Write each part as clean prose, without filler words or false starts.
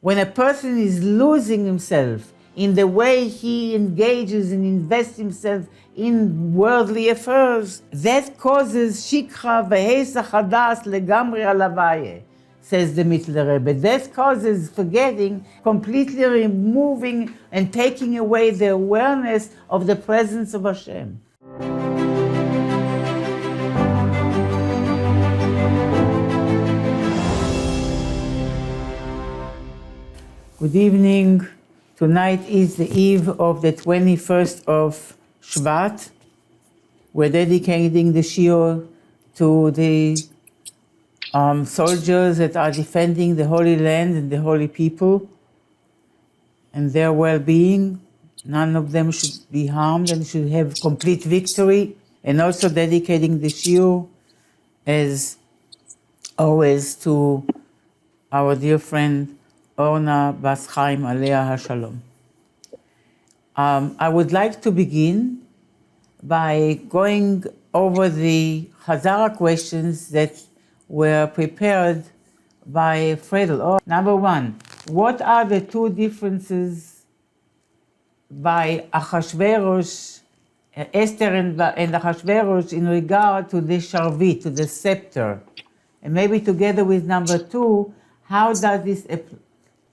When a person is losing himself in the way he engages and invests himself in worldly affairs, that causes shikha v'hesach hadas legamri alavaya, says the Mittler Rebbe. That causes forgetting, completely removing and taking away the awareness of the presence of Hashem. Good evening. Tonight is the eve of the 21st of Shvat. We're dedicating the shiur to the soldiers that are defending the Holy Land and the Holy People and their well-being. None of them should be harmed and should have complete victory. And also dedicating the shiur, as always, to our dear friend Orna Bas Chaim Alea HaShalom. I would like to begin by going over the Chazara questions that were prepared by Torah Or. Number one, what are the two differences by Achashverosh, Esther and Achashverosh in regard to the Sharvit, to the scepter? And maybe together with number two, how does this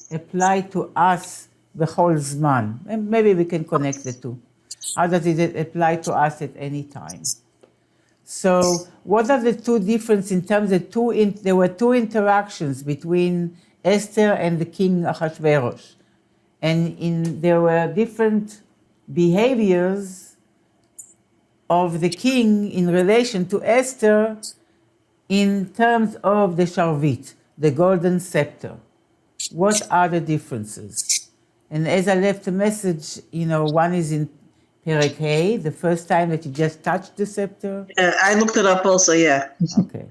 apply to us b'chol zman? And maybe we can connect the two. How does it apply to us at any time? So what are the two differences in terms of there were two interactions between Esther and the king Achashverosh. And there were different behaviors of the king in relation to Esther in terms of the Sharvit, the golden scepter. What are the differences? And as I left a message, one is in Perek Hey, the first time that you just touched the scepter. I looked it up also, yeah. Okay.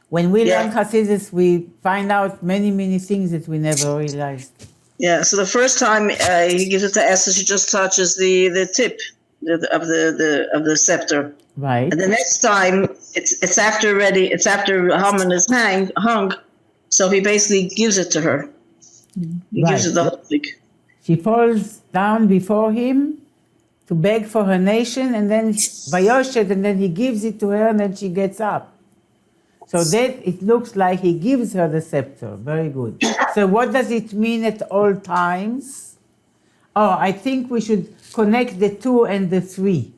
When we learn Hasidus, we find out many, many things that we never realized. Yeah, so the first time he gives it to Esther, she just touches the tip of the scepter. Right. And the next time, it's after Haman is hung, so he basically gives it to her. He gives it the whole thing. She falls down before him to beg for her nation, and then ויושט, and then he gives it to her, and then she gets up. So that it looks like he gives her the scepter. Very good. So what does it mean at all times? Oh, I think we should connect the two and the three.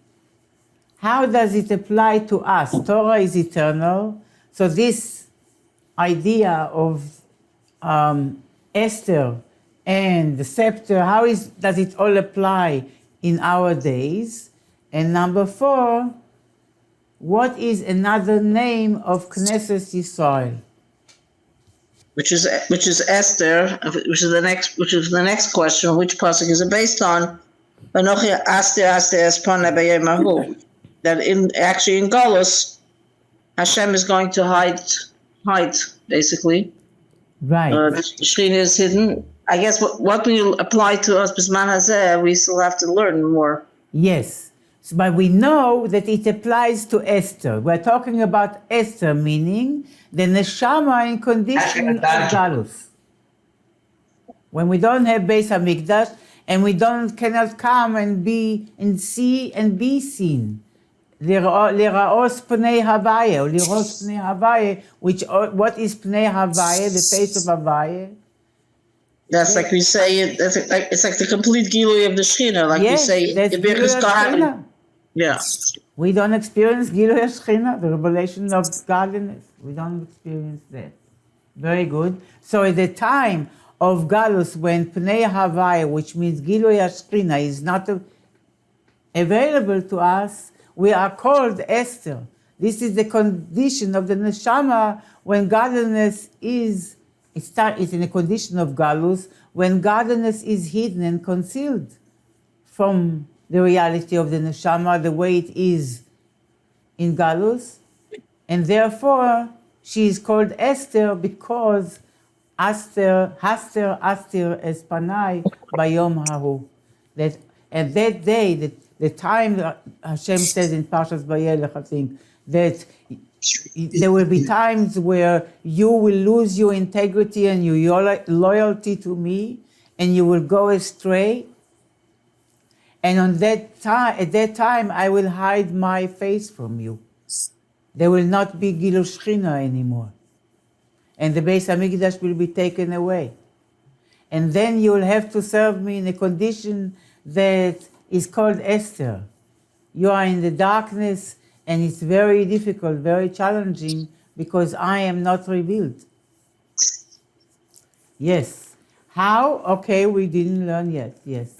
How does it apply to us? Torah is eternal. So this idea of Esther and the scepter, does it all apply in our days? And number four, what is another name of Knesset Yisrael? Which is Esther, which is the next question. Which pasuk is it based on? Anochi Esther espana b'yom hahu. That in Galus, Hashem is going to hide basically. Right. The Shekhinah is hidden. I guess what will apply to us Bisman Hazeh, we still have to learn more. Yes, but we know that it applies to Esther. We're talking about Esther, meaning the neshama in condition of galus. When we don't have Beis Hamikdash and we cannot come and see and be seen. Liraos pnei Havaya, or liros pnei Havaya, what is pnei Havaya, the face of Havaya? That's like we say, it's like the complete Gilui of the Shekhinah, like we say, that's Gilui Shekhinah. Yeah. We don't experience Gilui Shekhinah, the revelation of godliness. We don't experience that. Very good. So at the time of Galus, when Pnei Havaya, which means Gilui Shekhinah, is not available to us, we are called Esther. This is the condition of the neshama when godliness is in a condition of galus, when godliness is hidden and concealed from the reality of the neshama, the way it is in galus. And therefore, she is called Esther because Esther espanai bayom hahu. That at that day, the time that Hashem says in Parshas Vayelech, I think, that There will be times where you will lose your integrity and your loyalty to me, and you will go astray. And at that time, I will hide my face from you. There will not be Gilui Shechina anymore. And the Beis Hamikdash will be taken away. And then you will have to serve me in a condition that is called Esther. You are in the darkness, and it's very difficult, very challenging, because I am not revealed. Yes. How? Okay, we didn't learn yet. Yes.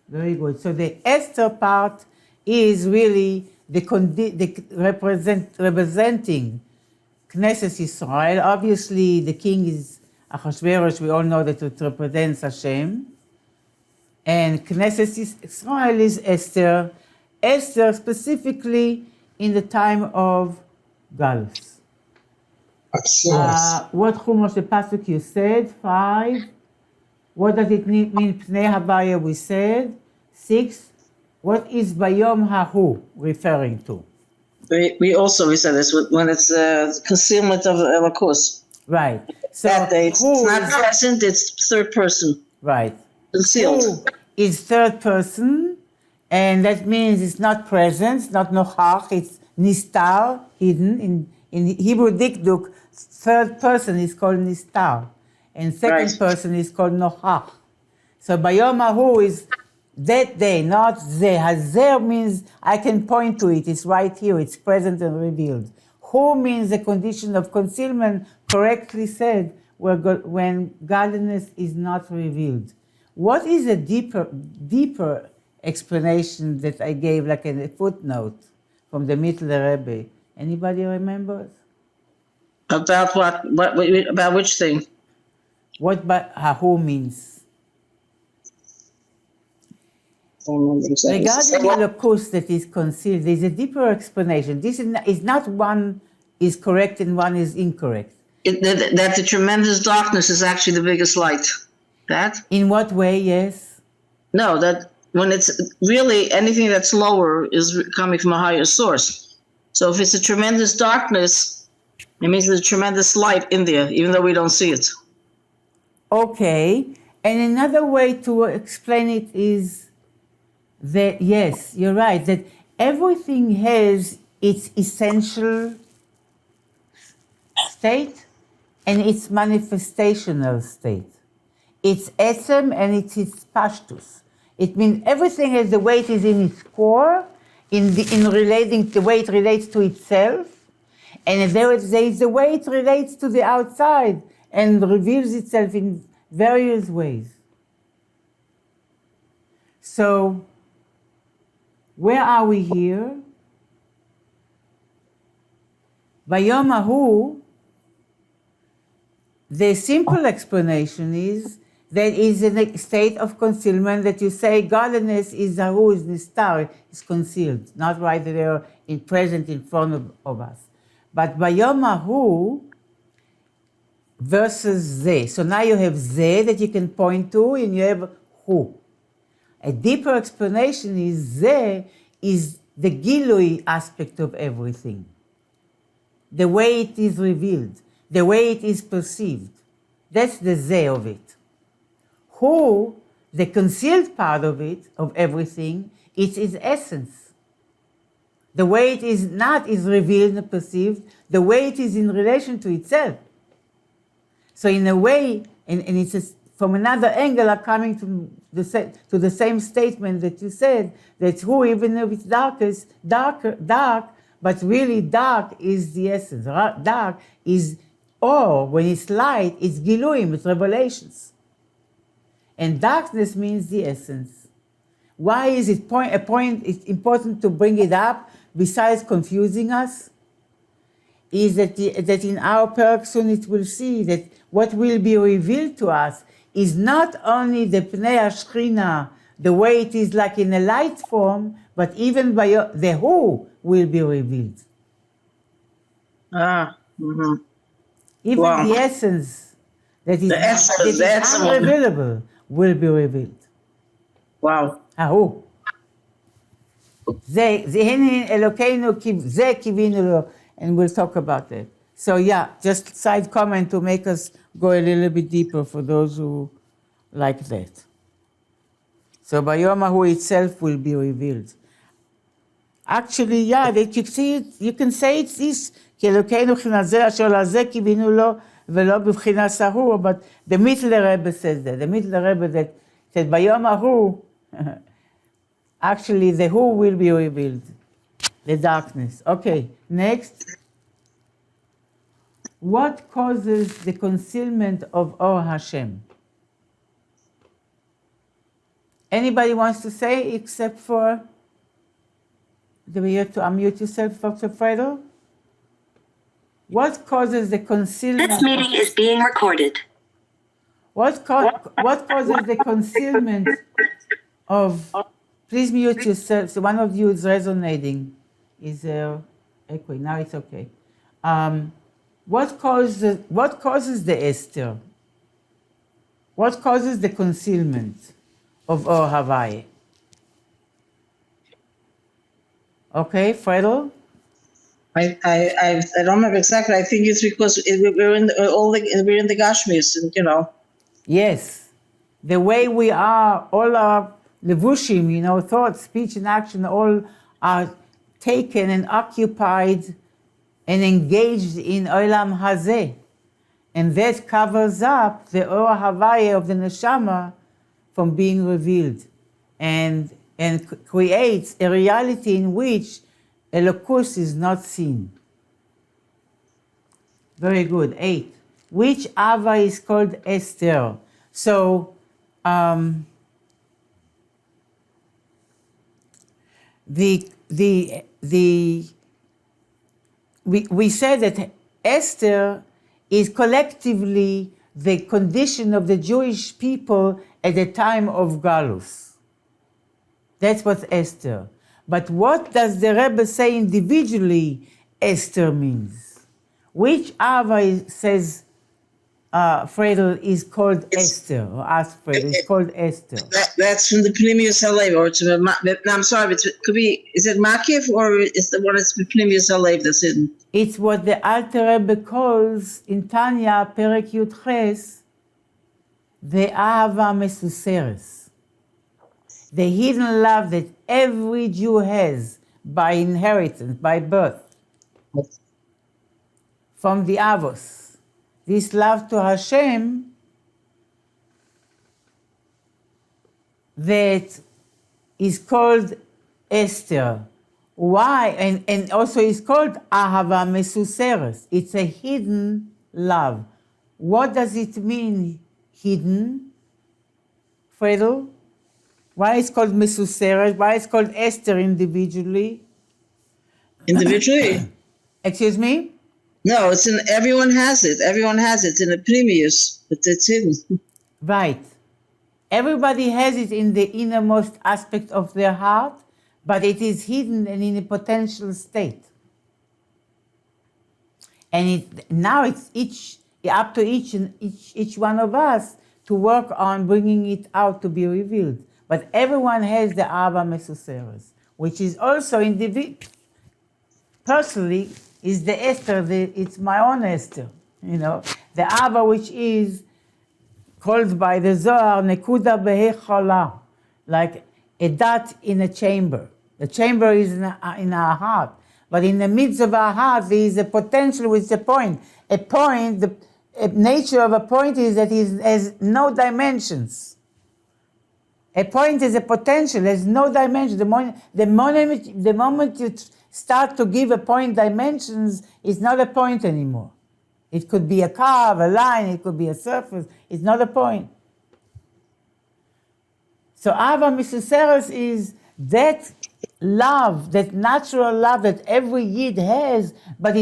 Very good. So the Esther part is really representing Knesset Israel. Obviously, the king is Achashverosh. We all know that it represents Hashem. And Knesset Israel is Esther. Esther specifically in the time of Galus. What Chumash the pasuk you said? 5. What does it mean? Pnei Havaya we said. 6. What is Bayom Hahu referring to? We said this when it's concealment of Elokus. Right. So that day, it's not present, it's third person. Right. Concealed. Who is third person, and that means it's not present, it's not nochach, it's nistar, hidden. In Hebrew dikduk, third person is called nistar, and second person is called nochach. So Bayom Hahu is that day, not ze. Hazer means I can point to it, it's right here, it's present and revealed. Hu means a condition of concealment, correctly said, when godliness is not revealed. What is a deeper explanation that I gave, like in a footnote from the Mittler Rebbe? Anybody remembers? About what? About which thing? What Hahu means? Regarding the Elokus that is concealed, there is a deeper explanation. This is not one is correct and one is incorrect. That the tremendous darkness is actually the biggest light. That? In what way, yes? No, that when it's really anything that's lower is coming from a higher source. So if it's a tremendous darkness, it means there's a tremendous light in there, even though we don't see it. Okay. And another way to explain it is that, yes, you're right, that everything has its essential state and its manifestational state. It's etzem and it's its pashtus. It means everything has the way it is in its core, in relating the way it relates to itself, and there is the way it relates to the outside and reveals itself in various ways. So, where are we here? Bayom Hahu, the simple explanation is that is a state of concealment that you say godliness is Hahu, is nistar, is concealed, not right there present in front of us. But Bayom Hahu versus Ze. So now you have Ze that you can point to, and you have Hu. A deeper explanation is Ze is the Gilui aspect of everything. The way it is revealed, the way it is perceived. That's the Ze of it. Hu, the concealed part of it, of everything, it's its essence. The way it is not is revealed and perceived, the way it is in relation to itself. So in a way, and it's from another angle are coming to the same statement that you said, that Hu, even if it's dark, but really dark is the essence. Dark is Or, when it's light, it's Giluim, it's revelations. And darkness means the essence. Why is it it's important to bring it up, besides confusing us? Is that in our Perek soon it will see that what will be revealed to us is not only the Pnei HaShechina, the way it is like in a light form, but even by the Hu will be revealed. Even the essence that is unrevealable will be revealed. Wow. זה הנה אלוקינו, זה קיווינו לו. and we'll talk about that. So yeah, just side comment to make us go a little bit deeper for those who like that. So Bayom Ahu itself will be revealed. Actually, yeah, that you see it, you can say it's this, כי אלוקינו בחינת זה אשר לזה קיווינו לו ולא בבחינת ההוא, but the Mittler Rebbe says that. The Mittler Rebbe that said, Bayom Ahu, actually the who will be revealed, the darkness. Okay, next. What causes the concealment of Or Hashem? Anybody wants to say except for, do we have to unmute yourself, Dr. Friedel? What causes the concealment? This meeting is being recorded. What causes the concealment of, please mute yourself, so one of you is resonating, is echoing, now it's okay. What causes the Esther? What causes the concealment of Or Havai? Okay, Friedel? I don't remember exactly. I think it's because we're in the Gashmis, and you know. Yes, the way we are, all our levushim, you know, thoughts, speech, and action, all are taken and occupied and engaged in Olam Hazeh, and that covers up the Or Havai of the neshama from being revealed, and creates a reality in which Elokus is not seen. Very good. 8. Which Ava is called Esther? So, we said that Esther is collectively the condition of the Jewish people at the time of Galus. That's what Esther. But what does the Rebbe say individually Esther means? Which Ava says Friedel is called Esther, or ask Friedel, is called Esther? That's from the Pnimius Halev, or it's, I'm sorry, it could be, is it Makif, or is the one that's Pnimius Halev that's hidden? It's what the Alter Rebbe calls in Tanya, Perek Yud Ches, the Ava Mesuseres. The hidden love that every Jew has by inheritance, by birth, from the Avos. This love to Hashem that is called Esther. Why? And also is called Ahava Mesuseres. It's a hidden love. What does it mean, hidden? Friedel? Why it's called Mesuseres? Why it's called Esther individually? Individually? Excuse me? No, it's in, everyone has it. Everyone has it. It's in the Pnimius, but it's hidden. Right. Everybody has it in the innermost aspect of their heart, but it is hidden and in a potential state. And now it's up to each one of us to work on bringing it out to be revealed. But everyone has the Ava Mesuseres, which is also personally is the Esther. It's my own Esther, you know, the Ava which is called by the Zohar Nekuda Behechala, like a dot in a chamber. The chamber is in our heart, but in the midst of our heart there is a potential with a point. A point, the nature of a point is that it has no dimensions. A point is a potential, there's no dimension. The moment you start to give a point dimensions, it's not a point anymore. It could be a curve, a line, it could be a surface, it's not a point. So Ava Mesuseres is that love, that natural love that every Yid has, but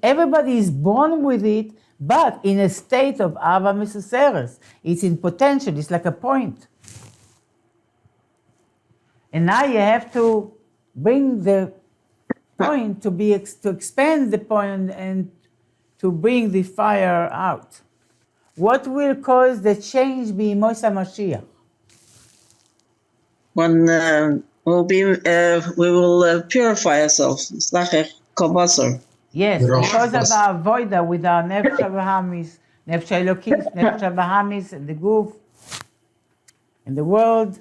everybody is born with it, but in a state of Ava Mesuseres. It's in potential, it's like a point. And now you have to bring the point to expand the point and to bring the fire out. What will cause the change b'Yemos HaMashiach? When we will purify ourselves. It's like a kol basar. Yes, because of our avoida with our nefesh habahamis, nefesh elokis, nefesh habahamis, and the guf, and the world,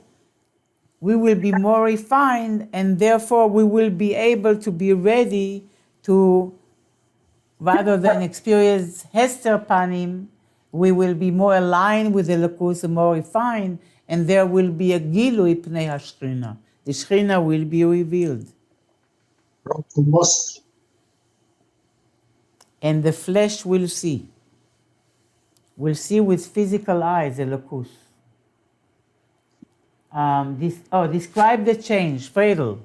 we will be more refined, and therefore we will be able to be ready to, rather than experience Hester panim, we will be more aligned with the Elokus and more refined, and there will be a gilui pnei hashchina. The Shechina will be revealed. And the flesh will see. Will see with physical eyes, Elokus. Describe the change, Fredel.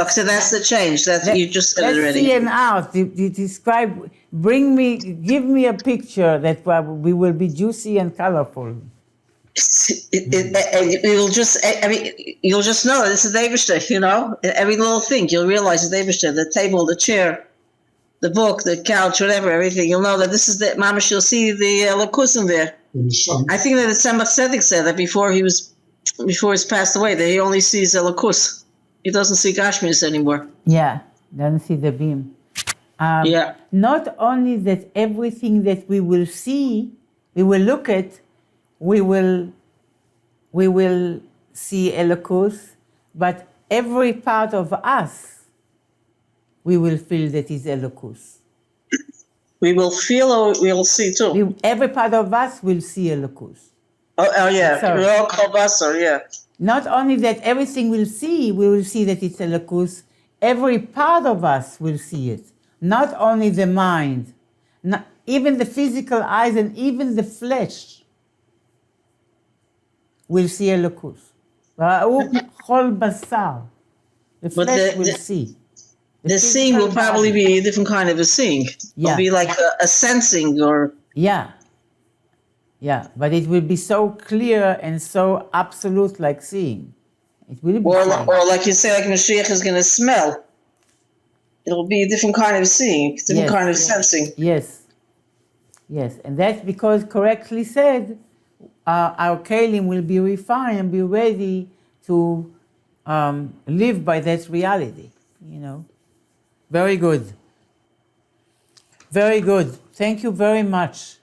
So that's the change. You just said it Let's already. see an art. Describe. Give me a picture that we will be juicy and colorful. You'll just know this is Eibishter, you know? Every little thing, you'll realize it's Eibishter, the table, the chair, the book, the couch, whatever, everything. You'll know that this is the, Mamash, you'll see the Lakusim there. I think that the Tzemach Tzedek said that before he's passed away, that he only sees Lakus. He doesn't see Gashmius anymore. Yeah, doesn't see the beam. Yeah. Not only that everything that we will see, we will look at, we will see Elokus, but every part of us, we will feel that is Elokus. We will feel or we will see too? Every part of us will see Elokus. Oh yeah, we're all Kobasar, yeah. Not only that everything we will see that it's Elokus, every part of us will see it. Not only the mind, even the physical eyes and even the flesh will see Elokus. The flesh will see. The seeing will probably be a different kind of a seeing. Yeah. It'll be like a sensing or... Yeah, but it will be so clear and so absolute like seeing. It will be or like you say, like Mashiach is going to smell. It'll be a different kind of seeing, different kind of sensing. Yes, and that's because correctly said, our kelim will be refined and be ready to live by that reality, you know. Very good. Very good. Thank you very much.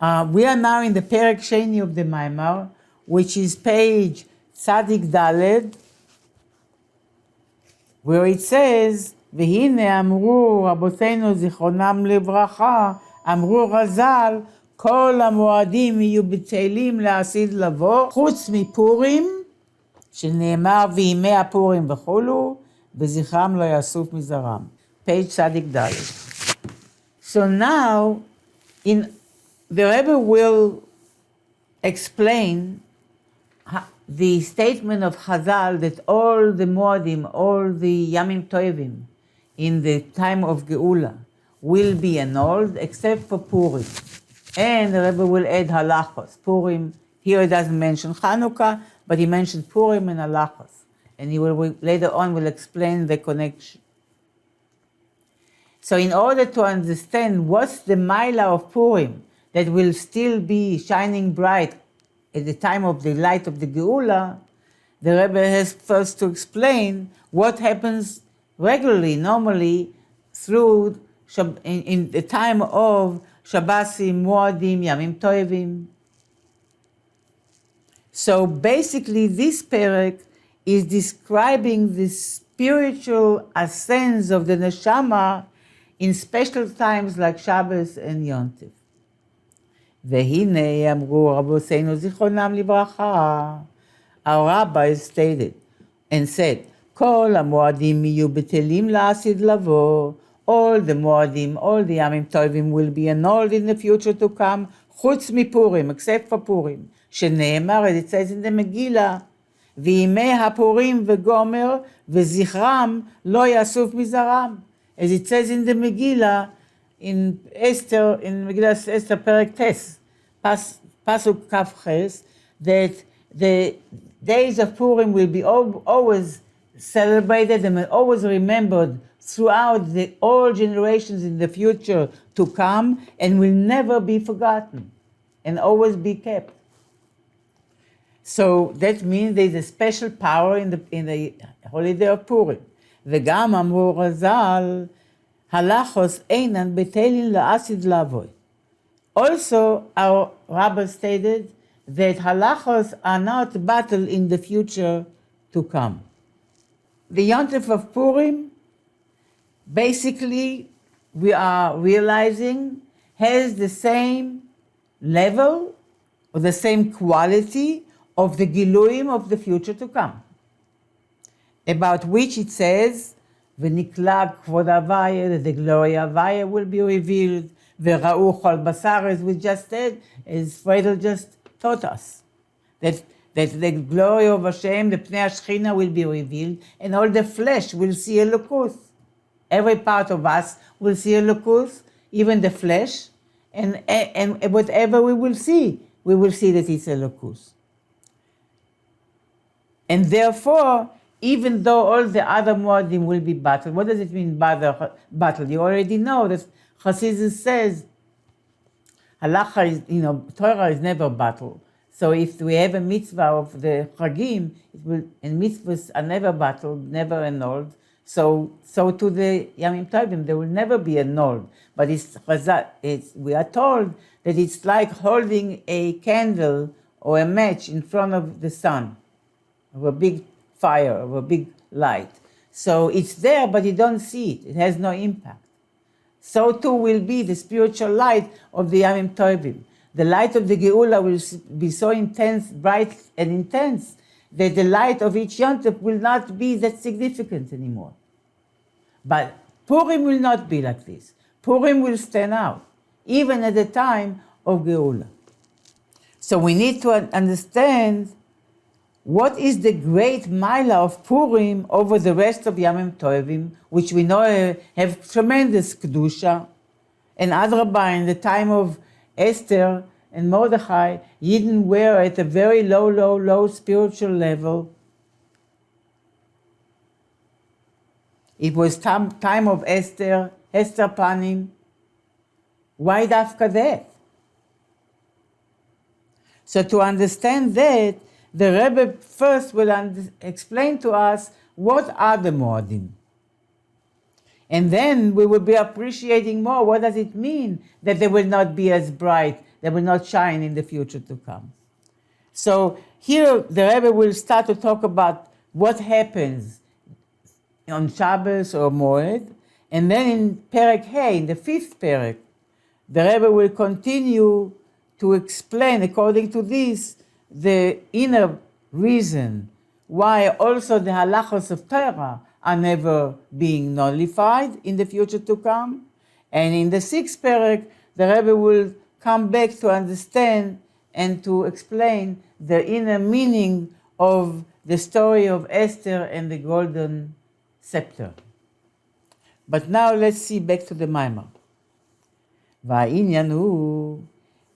We are now in the Perek Sheni of the Maimar, which is page Tzadik Daled, where it says, והנה אמרו רבותינו זיכרונם לברכה, אמרו רז"ל, כל המועדים יהיו בטלים לעתיד לבוא, חוץ מפורים, שנאמר וימי הפורים וכולו, וזכרם לא יאסוף מזרם. Page Tzadik Daled. So now, the Rebbe will explain the statement of Chazal that all the Moadim, all the Yamim Tovim in the time of Geula will be annulled except for Purim. And the Rebbe will add halachos. Purim, here it doesn't mention Chanukah, but he mentioned Purim and halachos. And he will later on will explain the connection. So in order to understand what's the Maila of Purim that will still be shining bright at the time of the light of the Geula, the Rebbe has first to explain what happens regularly, normally, through in the time of Shabbasim, Moadim, Yamim Tovim. So basically, this perek is describing the spiritual ascents of the neshama in special times like Shabbos and Yom Tov. והנה אמרו רבותינו זיכרונם לברכה. Our rabbis stated and said, כל המועדים יהיו בטלים לעתיד לבוא. All the moadim, all the yamim tovim will be annulled in the future to come, חוץ מפורים, except for Purim, שנאמר, it says in the Megillah, וימי הפורים וגומר וזכרם לא יאסוף מזרם. As it says in the Megillah, in Esther, in Megillah Esther Perek Tes, Pasuk Kaf Ches, that the days of Purim will be always celebrated and always remembered throughout all generations in the future to come, and will never be forgotten and always be kept. So that means there's a special power in the holiday of Purim. וגם אמרו רז"ל, halachos einan betelin la'asid lavoy. Also, our rabbi stated that halachos are not battle in the future to come. The Yom Tov of Purim, basically, we are realizing, has the same level or the same quality of the Giluim of the future to come, about which it says, V'niklag kvod Havaya, that the glory of Havaya will be revealed, V'ra'u chol basar, as we just said, as Friedel just taught us, that the glory of Hashem, the Pnei HaShechina, will be revealed, and all the flesh will see Elokus. Every part of us will see Elokus, even the flesh, and whatever we will see that it's Elokus. And therefore, even though all the other Moadim will be battled, what does it mean battle? You already know that Chassidus says, Halacha is, Torah is never battle. So if we have a mitzvah of the Chagim, and mitzvahs are never battled, never annulled, so to the Yamim Tovim, they will never be annulled. But we are told that it's like holding a candle or a match in front of the sun, of a big fire, of a big light. So it's there, but you don't see it. It has no impact. So too will be the spiritual light of the Yamim Tovim. The light of the Geula will be so intense, bright and intense, that the light of each Yom Tov will not be that significant anymore. But Purim will not be like this. Purim will stand out, even at the time of Geula. So we need to understand what is the great Maila of Purim over the rest of Yamim Tovim, which we know have tremendous Kedusha. And Adrabah, in the time of Esther and Mordechai, Yidden were at a very low spiritual level. It was time of Esther Panim. Why dafka that? So to understand that, the Rebbe first will explain to us what are the Moadim. And then we will be appreciating more what does it mean that they will not be as bright, they will not shine in the future to come. So here the Rebbe will start to talk about what happens on Shabbos or Moed, and then in Perek Hey, in the 5th Perek, the Rebbe will continue to explain, according to this, the inner reason why also the halachos of Torah are never being nullified in the future to come. And in the 6th Perek, the Rebbe will come back to understand and to explain the inner meaning of the story of Esther and the golden scepter. But now let's see back to the Maimar. והעניין הוא,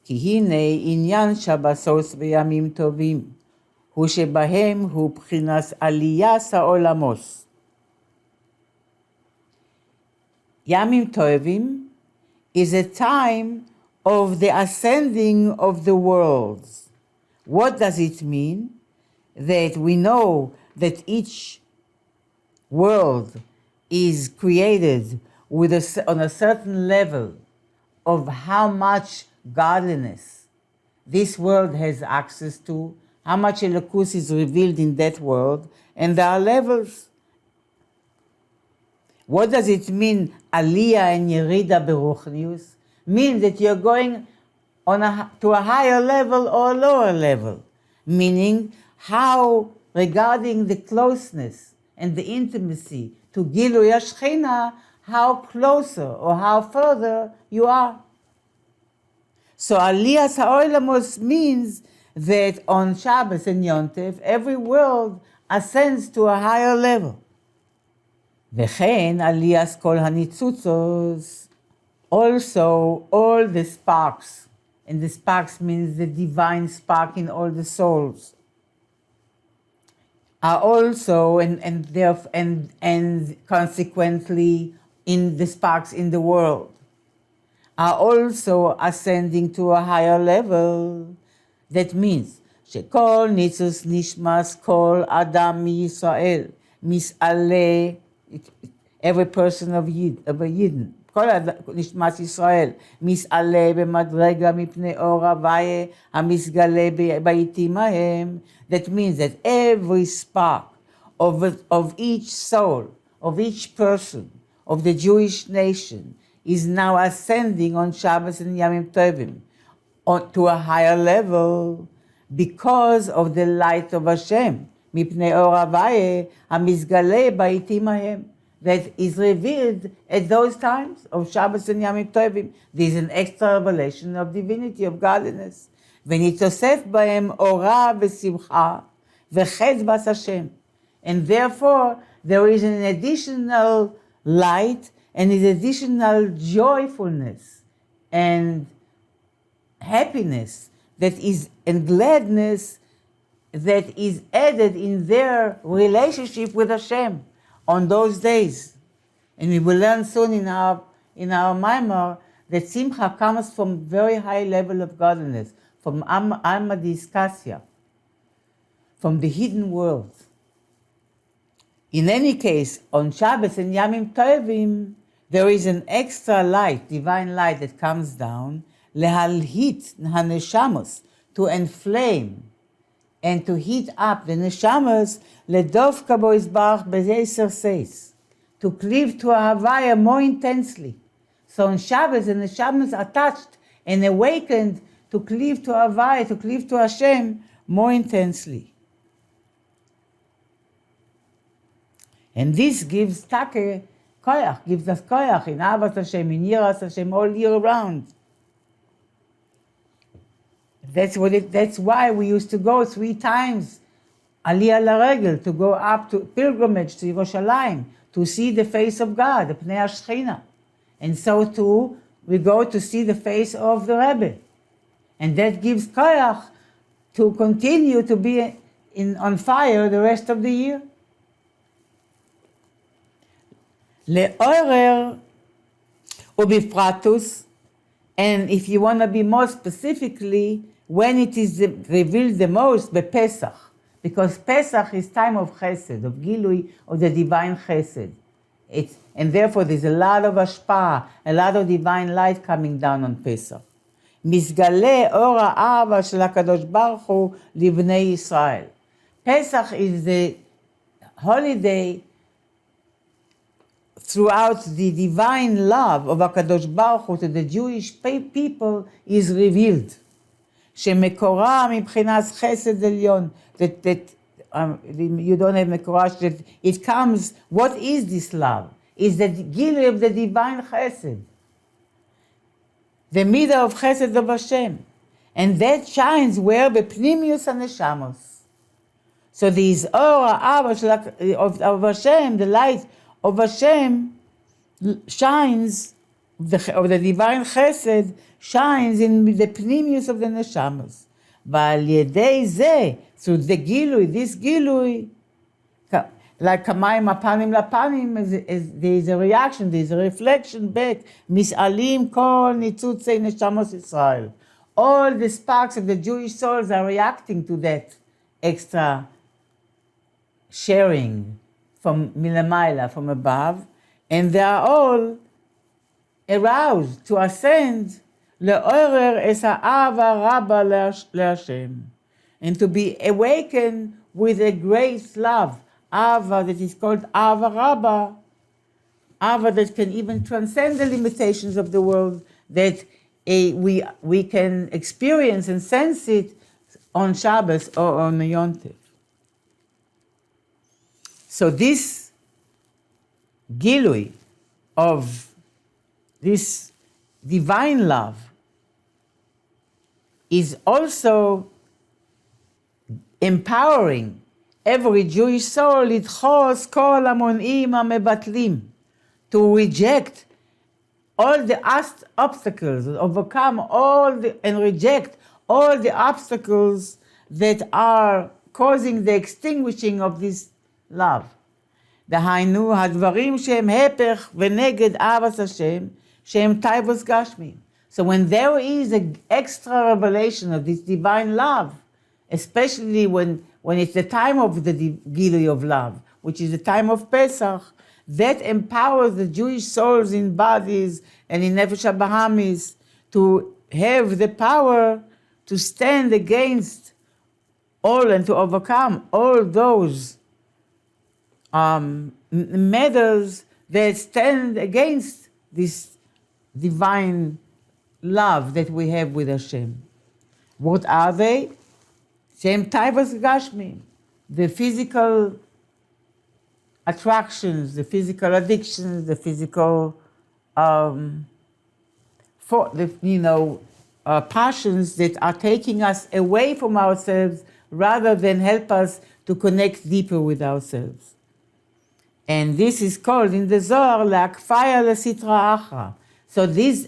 כי הנה עניין שבסוס וימים טובים, הוא שבהם הוא בחינת עליית העולמות. Yamim Tovim is a time of the ascending of the worlds. What does it mean? That we know that each world is created on a certain level of how much godliness this world has access to, how much Elokus is revealed in that world, and there are levels. What does it mean, Aliyah and Yerida Beruchnius? Means that you're going to a higher level or a lower level. Meaning, how, regarding the closeness and the intimacy to Gilui Shechina, how closer or how further you are. So Aliyas HaOlamos means that on Shabbos and Yom Tov, every world ascends to a higher level. וכן עליית כל הניצוצות, also all the sparks, and the sparks means the divine spark in all the souls, are also and consequently in the sparks in the world, are also ascending to a higher level. That means שכל ניצוץ נשמס כל אדם מישראל מסעלה. every person of Yidden. כל נשמת ישראל, מסעלה במדרגה מפני אור הוויה המסגלה בעתים ההם. That means that every spark of each soul, of each person, of the Jewish nation is now ascending on Shabbos and Yom Tovim to a higher level because of the light of Hashem, מפני אור הוויה המסגלה בעתים ההם. That is revealed at those times of Shabbos and Yom Tovim. There is an extra revelation of divinity, of godliness. ונתוסף בהם אורה ושמחה וחדבת השם. And therefore, there is an additional light and an additional joyfulness and happiness that is, and gladness that is added in their relationship with Hashem on those days. And we will learn soon in our Maimar that Simcha comes from very high level of godliness, from Alma Diskasia, from the hidden world. In any case, on Shabbos and Yom Tovim, there is an extra light, divine light that comes down, lehalhit haneshamos, to inflame and to heat up the neshamos, ledovka bo yisbarach be'eser seis, to cleave to a Havaya more intensely. So on Shabbos, the neshamos are touched and awakened to cleave to Havaya, to cleave to Hashem more intensely. And this gives Take koyach, gives us koyach in Ahavas Hashem, in Yiras Hashem, all year round. That's why we used to go 3 times Aliyah Laregel, to go up to pilgrimage to Yerushalayim, to see the face of God, the Pnei HaShechina. And so too, we go to see the face of the Rebbe. And that gives koyach to continue to be on fire the rest of the year. Le'orer ubifratus, and if you want to be more specifically, when it is revealed the most, bePesach, because Pesach is time of chesed, of gilui, of the divine chesed. And therefore there's a lot of ashpa, a lot of divine light coming down on Pesach. Misgale or ha'ava shel HaKadosh Baruch Hu livnei Yisrael. Pesach is the holiday throughout the divine love of HaKadosh Baruch Hu to the Jewish people is revealed. שמקורה מבחינת חסד עליון, that you don't have מקורה, that it comes, what is this love? Is the gilui of the divine chesed, the midah of chesed of Hashem, and that shines where בפנימיוס הנשמos. So there is or of Hashem, the light of Hashem shines, of the divine chesed shines in the pnimius of the neshamos. V'al yedei zeh, through the gilui, this gilui, like kamayim apanim lapanim, there is a reaction, there is a reflection back. Misalim kol nitzutzei neshamos Israel. All the sparks of the Jewish souls are reacting to that extra sharing from milamayla, from above, and they are all aroused to ascend le'orer es ha'ava rabba le'Hashem, and to be awakened with a great love, ava that is called ava rabba, ava that can even transcend the limitations of the world, that we can experience and sense it on Shabbos or on Yom Tov. So this gilui of this divine love is also empowering every Jewish soul lidchos kol hamonim hamebatlim, to reject all the obstacles, overcome and reject all the obstacles that are causing the extinguishing of this love. דהיינו, הדברים שהם הפך ונגד אהבת השם, שהם טייבוס גשמיים. So when there is an extra revelation of this divine love, especially when it's the time of the gilui of love, which is the time of Pesach, that empowers the Jewish souls in bodies and in Nefesh HaBahamis to have the power to stand against all and to overcome all those matters that stand against this divine love that we have with Hashem. What are they? Shem Taivas Gashmi, the physical attractions, the physical addictions, the physical passions that are taking us away from ourselves rather than help us to connect deeper with ourselves. And this is called in the Zohar L'Akfaya L'Sitra Achra. So these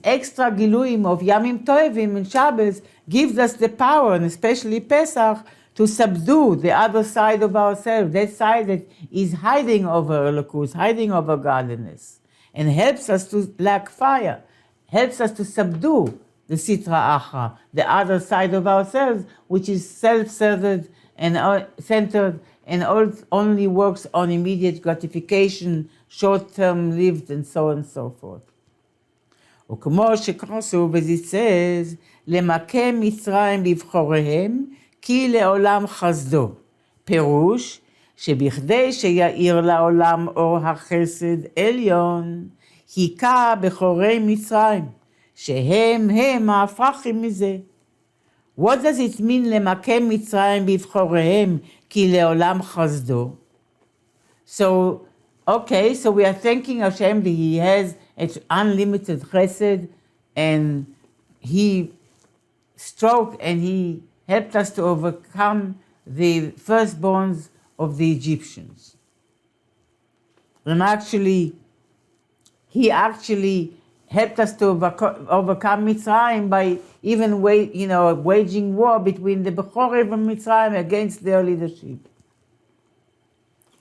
extra giluim of Yamim Tovim and Shabbos gives us the power, and especially Pesach, to subdue the other side of ourselves, that side that is hiding over Elokus, hiding over godliness, and helps us to lack fire, helps us to subdue the Sitra Achra, the other side of ourselves, which is self-centered and centered and only works on immediate gratification, short-term lived, and so on and so forth. וכמו שכתוב, as it says, למכה מצרים בבחוריהם, כי לעולם חסדו. פירוש, שבכדי שיאיר לעולם אור החסד עליון, היכה בחורי מצרים, שהם ההפכים מזה. What does it mean למכה מצרים בבחוריהם, כי לעולם חסדו? So, okay, so we are thanking Hashem that He has unlimited chesed, and He stroked and He helped us to overcome the firstborns of the Egyptians. And He actually helped us to overcome Mitzrayim by even waging war between the Bechorim and Mitzrayim against their leadership.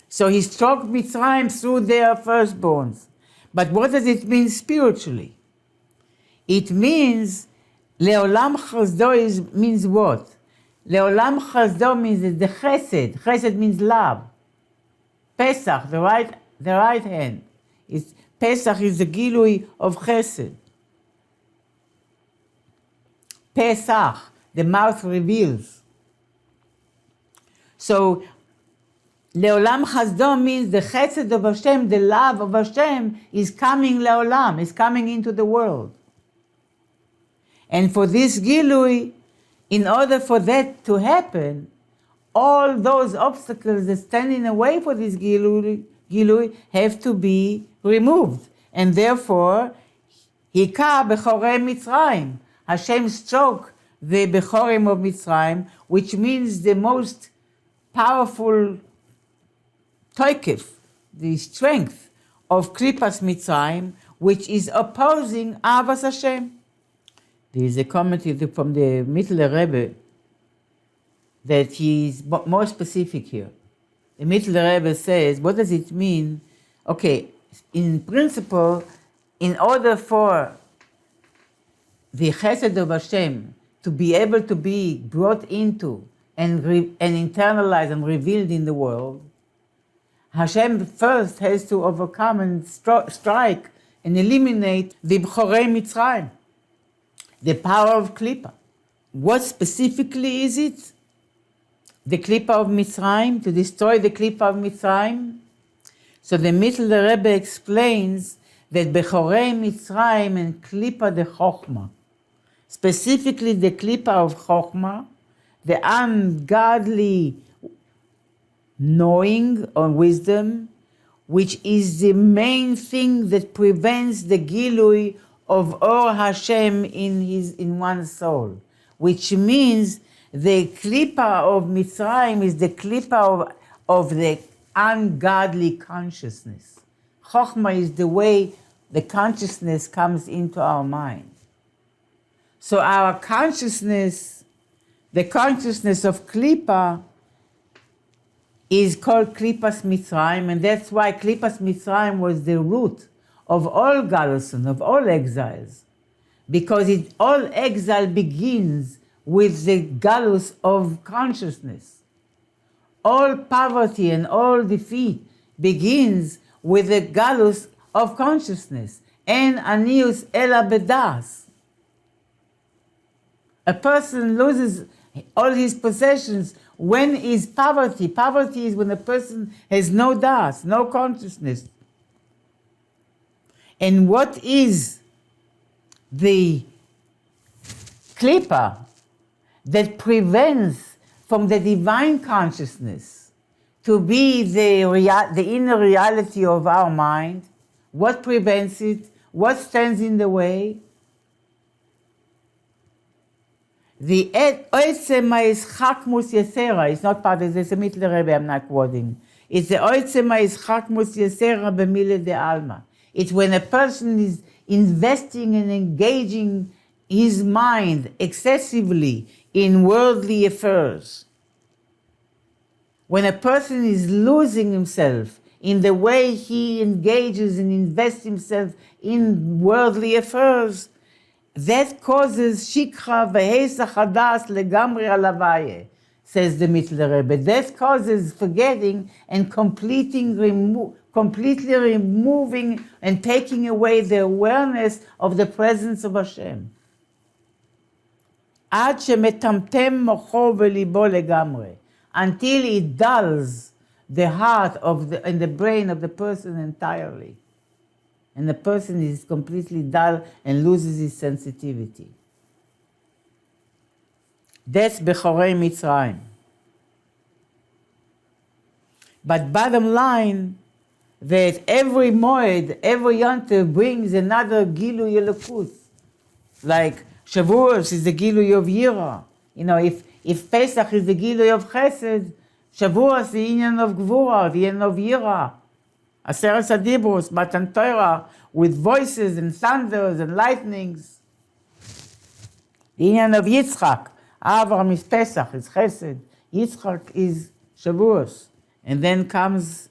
So He struck Mitzrayim through their firstborns. But what does it mean spiritually? It means Leolam Chazdo means what? Leolam Chazdo means the Chesed. Chesed means love. Pesach, the right hand. Pesach is the Gilui of Chesed. Pesach, the mouth reveals. So Leolam Chazdo means the Chesed of Hashem, the love of Hashem is coming Leolam, is coming into the world. And for this Gilui, in order for that to happen, all those obstacles that stand in the way for this Gilui have to be removed. And therefore, Hika Bechorei Mitzrayim, Hashem struck the Bechorim of Mitzrayim, which means the most powerful Toikif, the strength of Klipas Mitzrayim, which is opposing Avas Hashem. There is a commentary from the Mittler Rebbe that he is more specific here. The Mittler Rebbe says, what does it mean? Okay, in principle, in order for the Chesed of Hashem to be able to be brought into and internalized and revealed in the world, Hashem first has to overcome and strike and eliminate the Bchorei Mitzrayim, the power of Klippa. What specifically is it? The Klippa of Mitzrayim, to destroy the Klippa of Mitzrayim? So the Mittler Rebbe explains that Bechorei Mitzrayim and Klippa de Chochma, specifically the Klippa of Chochma, the ungodly knowing or wisdom, which is the main thing that prevents the Gilui of Or Hashem in one's soul, which means the Klippa of Mitzrayim is the Klippa of the ungodly consciousness. Chochmah is the way the consciousness comes into our mind. So our consciousness, the consciousness of Klippa, is called Klipas Mitzrayim, and that's why Klipas Mitzrayim was the root of all Galusin, of all exiles, because all exile begins with the Galus of consciousness. All poverty and all defeat begins with the galus of consciousness. En anius ela bedas. A person loses all his possessions when is poverty. Poverty is when a person has no das, no consciousness. And what is the klipa that prevents from the divine consciousness to be the inner reality of our mind? What prevents it? What stands in the way? The Oitzem Ha'Ischakmus Yesera is not part of this Mittler Rebbe, I'm not quoting. It's the Oitzem Ha'Ischakmus Yesera B'mile de Alma. It's when a person is investing and engaging his mind excessively in worldly affairs. When a person is losing himself in the way he engages and invests himself in worldly affairs, that causes shikha v'hesach hadas legamri alavaye, says the Mittler Rebbe. That causes forgetting and completely removing and taking away the awareness of the presence of Hashem. Ad shemetamtem mocho v'libo legamri, until it dulls the heart and the brain of the person entirely. And the person is completely dull and loses his sensitivity. That's Bechorei Mitzrayim. But bottom line, that every Moed, every Yontev brings another Gilui Elokut. Like Shavuos is the Gilui of Yira. You know, if Pesach is the Gilui of Chesed, Shavuos the Inyan of Gvura, the Inyan of Yira. Aseret Adibros, Matan Torah, with voices and thunders and lightnings. The Inyan of Yitzchak, Avram is Pesach, is Chesed. Yitzchak is Shavuos, and then comes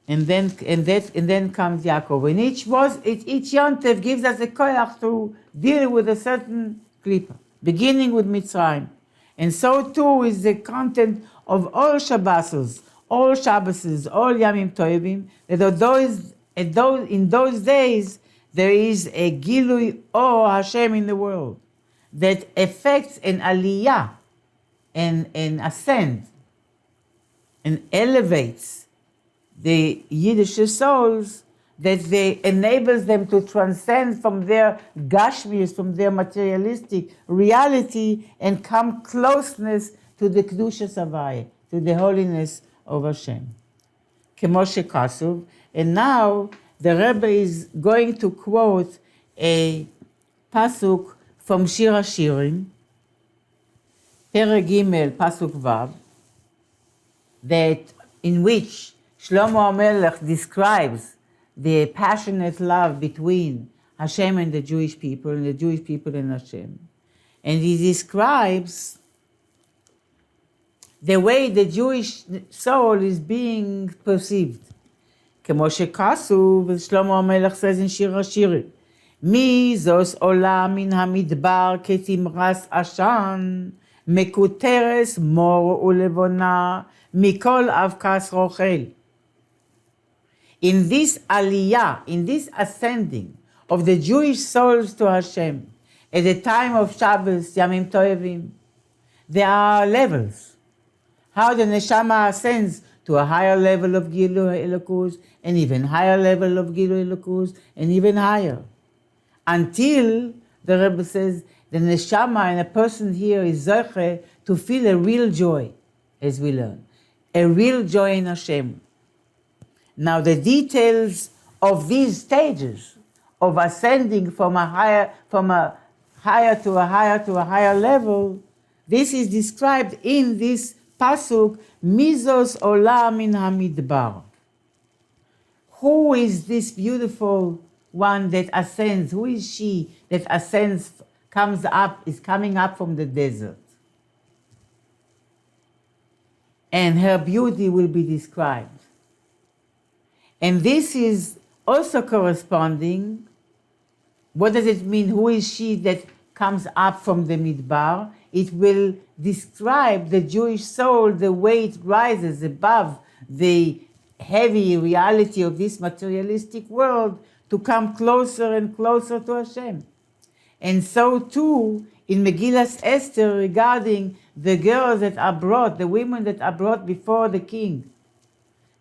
Yaakov. And each Yontev gives us a koyach to deal with a certain klipa, beginning with Mitzrayim. And so too is the content of all Shabbosos, all Shabbos, all Yamim Tovim, that in those days there is a Gilui Or Hashem in the world that affects an aliyah, an ascent, and elevates the Yiddish souls, that they enables them to transcend from their gashmius, from their materialistic reality, and come closeness to the Kedusha Savai, to the holiness of Hashem. Kemoshe Kasuv. And now the Rebbe is going to quote a pasuk from Shir HaShirim, Perek Gimel, pasuk Vav, that in which Shlomo HaMelech describes the passionate love between Hashem and the Jewish people, and the Jewish people and Hashem. And he describes the way the Jewish soul is being perceived. כמו שכסו, ושלמה המלך says in שיר השירים, מי זוס עולה מן המדבר כתמרס עשן, מקוטרס מור ולבונה, מכל אבקס רוכל. In this aliyah, in this ascending of the Jewish souls to Hashem, at the time of Shabbos, Yamim Tovim, there are levels. How the neshama ascends to a higher level of Gilui Elokus, an even higher level of Gilui Elokus, and even higher. Until, the Rebbe says, the neshama and a person here is zoche to feel a real joy, as we learn. A real joy in Hashem. Now the details of these stages of ascending from a higher to a higher level, this is described in this pasuk, Mizos Ola min hamidbar. Who is this beautiful one that ascends? Who is she that ascends, is coming up from the desert? And her beauty will be described. And this is also corresponding. What does it mean? Who is she that comes up from the midbar? It will describe the Jewish soul, the way it rises above the heavy reality of this materialistic world to come closer and closer to Hashem. And so too in Megillas Esther regarding the girls that are brought, the women that are brought before the king,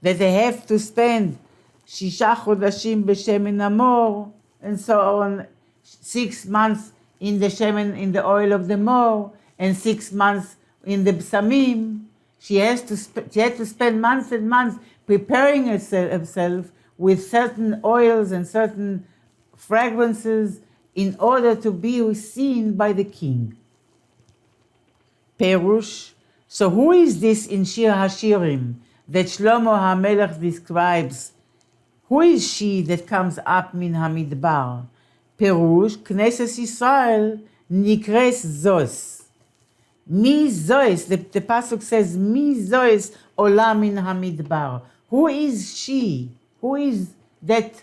that they have to spend 6 חודשים בשמן המור, and so on, 6 months in the shemen, in the oil of the mor, and 6 months in the psamim. She had to spend months and months preparing herself with certain oils and certain fragrances in order to be seen by the king. Perush. So who is this in Shir Hashirim that Shlomo HaMelech describes? Who is she that comes up min hamidbar? Perush, Knesset Yisrael nikres Zos. Mi Zois, the pasuk says, Mi Zois ola min hamidbar. Who is she? Who is that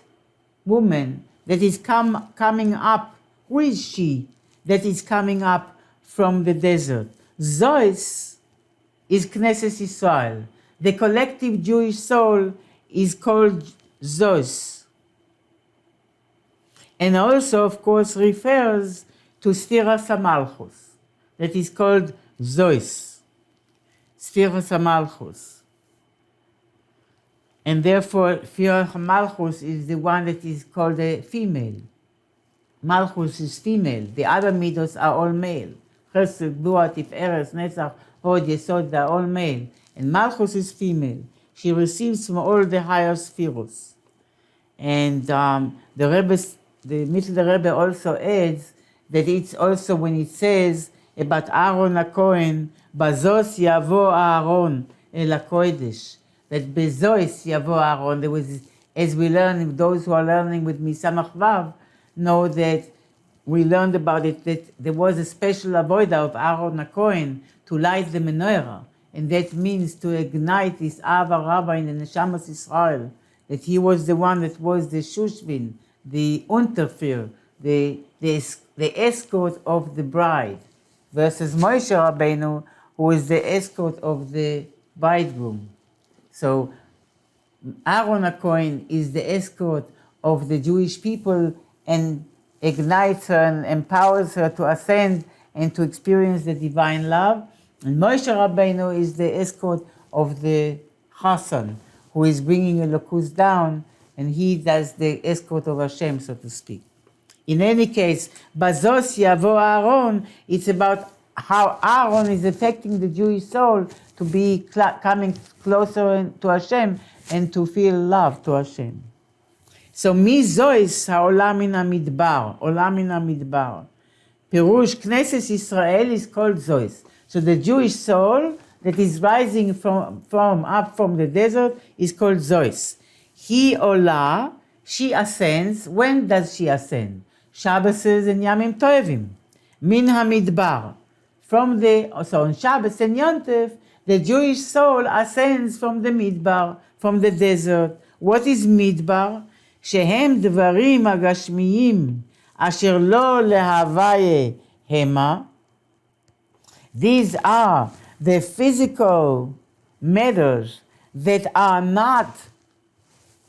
woman that is coming up? Who is she that is coming up from the desert? Zois is Knesset Yisrael. The collective Jewish soul is called Zos. And also, of course, refers to Sfiras HaMalchus, that is called Zois, Sfiras HaMalchus. And therefore, Sfiras HaMalchus is the one that is called a female. Malchus is female. The other midos are all male. Chesed, Gvura, Tiferes, Netzach, Hod, Yesod, they are all male. And Malchus is female. She receives from all the higher spheros. And the Mitzvah Rebbe also adds that it's also when it says about Aaron HaKohen, Bazos Yavo Aaron El HaKodesh, that Bezos Yavo Aaron, there was, as we learn, those who are learning with me Samach Vav know that we learned about it, that there was a special avodah of Aaron HaKohen to light the menorah, and that means to ignite this Ava Rabbah in the Neshamas Israel, that he was the one that was the Shushvin, the Unterfir, the escort of the bride, versus Moshe Rabbeinu, who is the escort of the bridegroom. So Aaron HaKohen is the escort of the Jewish people and ignites her and empowers her to ascend and to experience the divine love. And Moshe Rabbeinu is the escort of the Chassan, who is bringing Elokus down, and he does the escort of Hashem, so to speak. In any case, Bazos Yavo Aaron, it's about how Aaron is affecting the Jewish soul to be coming closer to Hashem and to feel love to Hashem. So, Mi Zois ha'olam min hamidbar, olam min hamidbar. Pirush Knesset Yisrael is called Zois. So the Jewish soul that is rising from the desert is called Zois. He ola, she ascends. When does she ascend? Shabbos and Yom Tovim. Min hamidbar. So on Shabbos and Yom Tov, the Jewish soul ascends from the midbar, from the desert. What is midbar? שהם דברים הגשמיים אשר לא להוויה המה. These are the physical matters that are not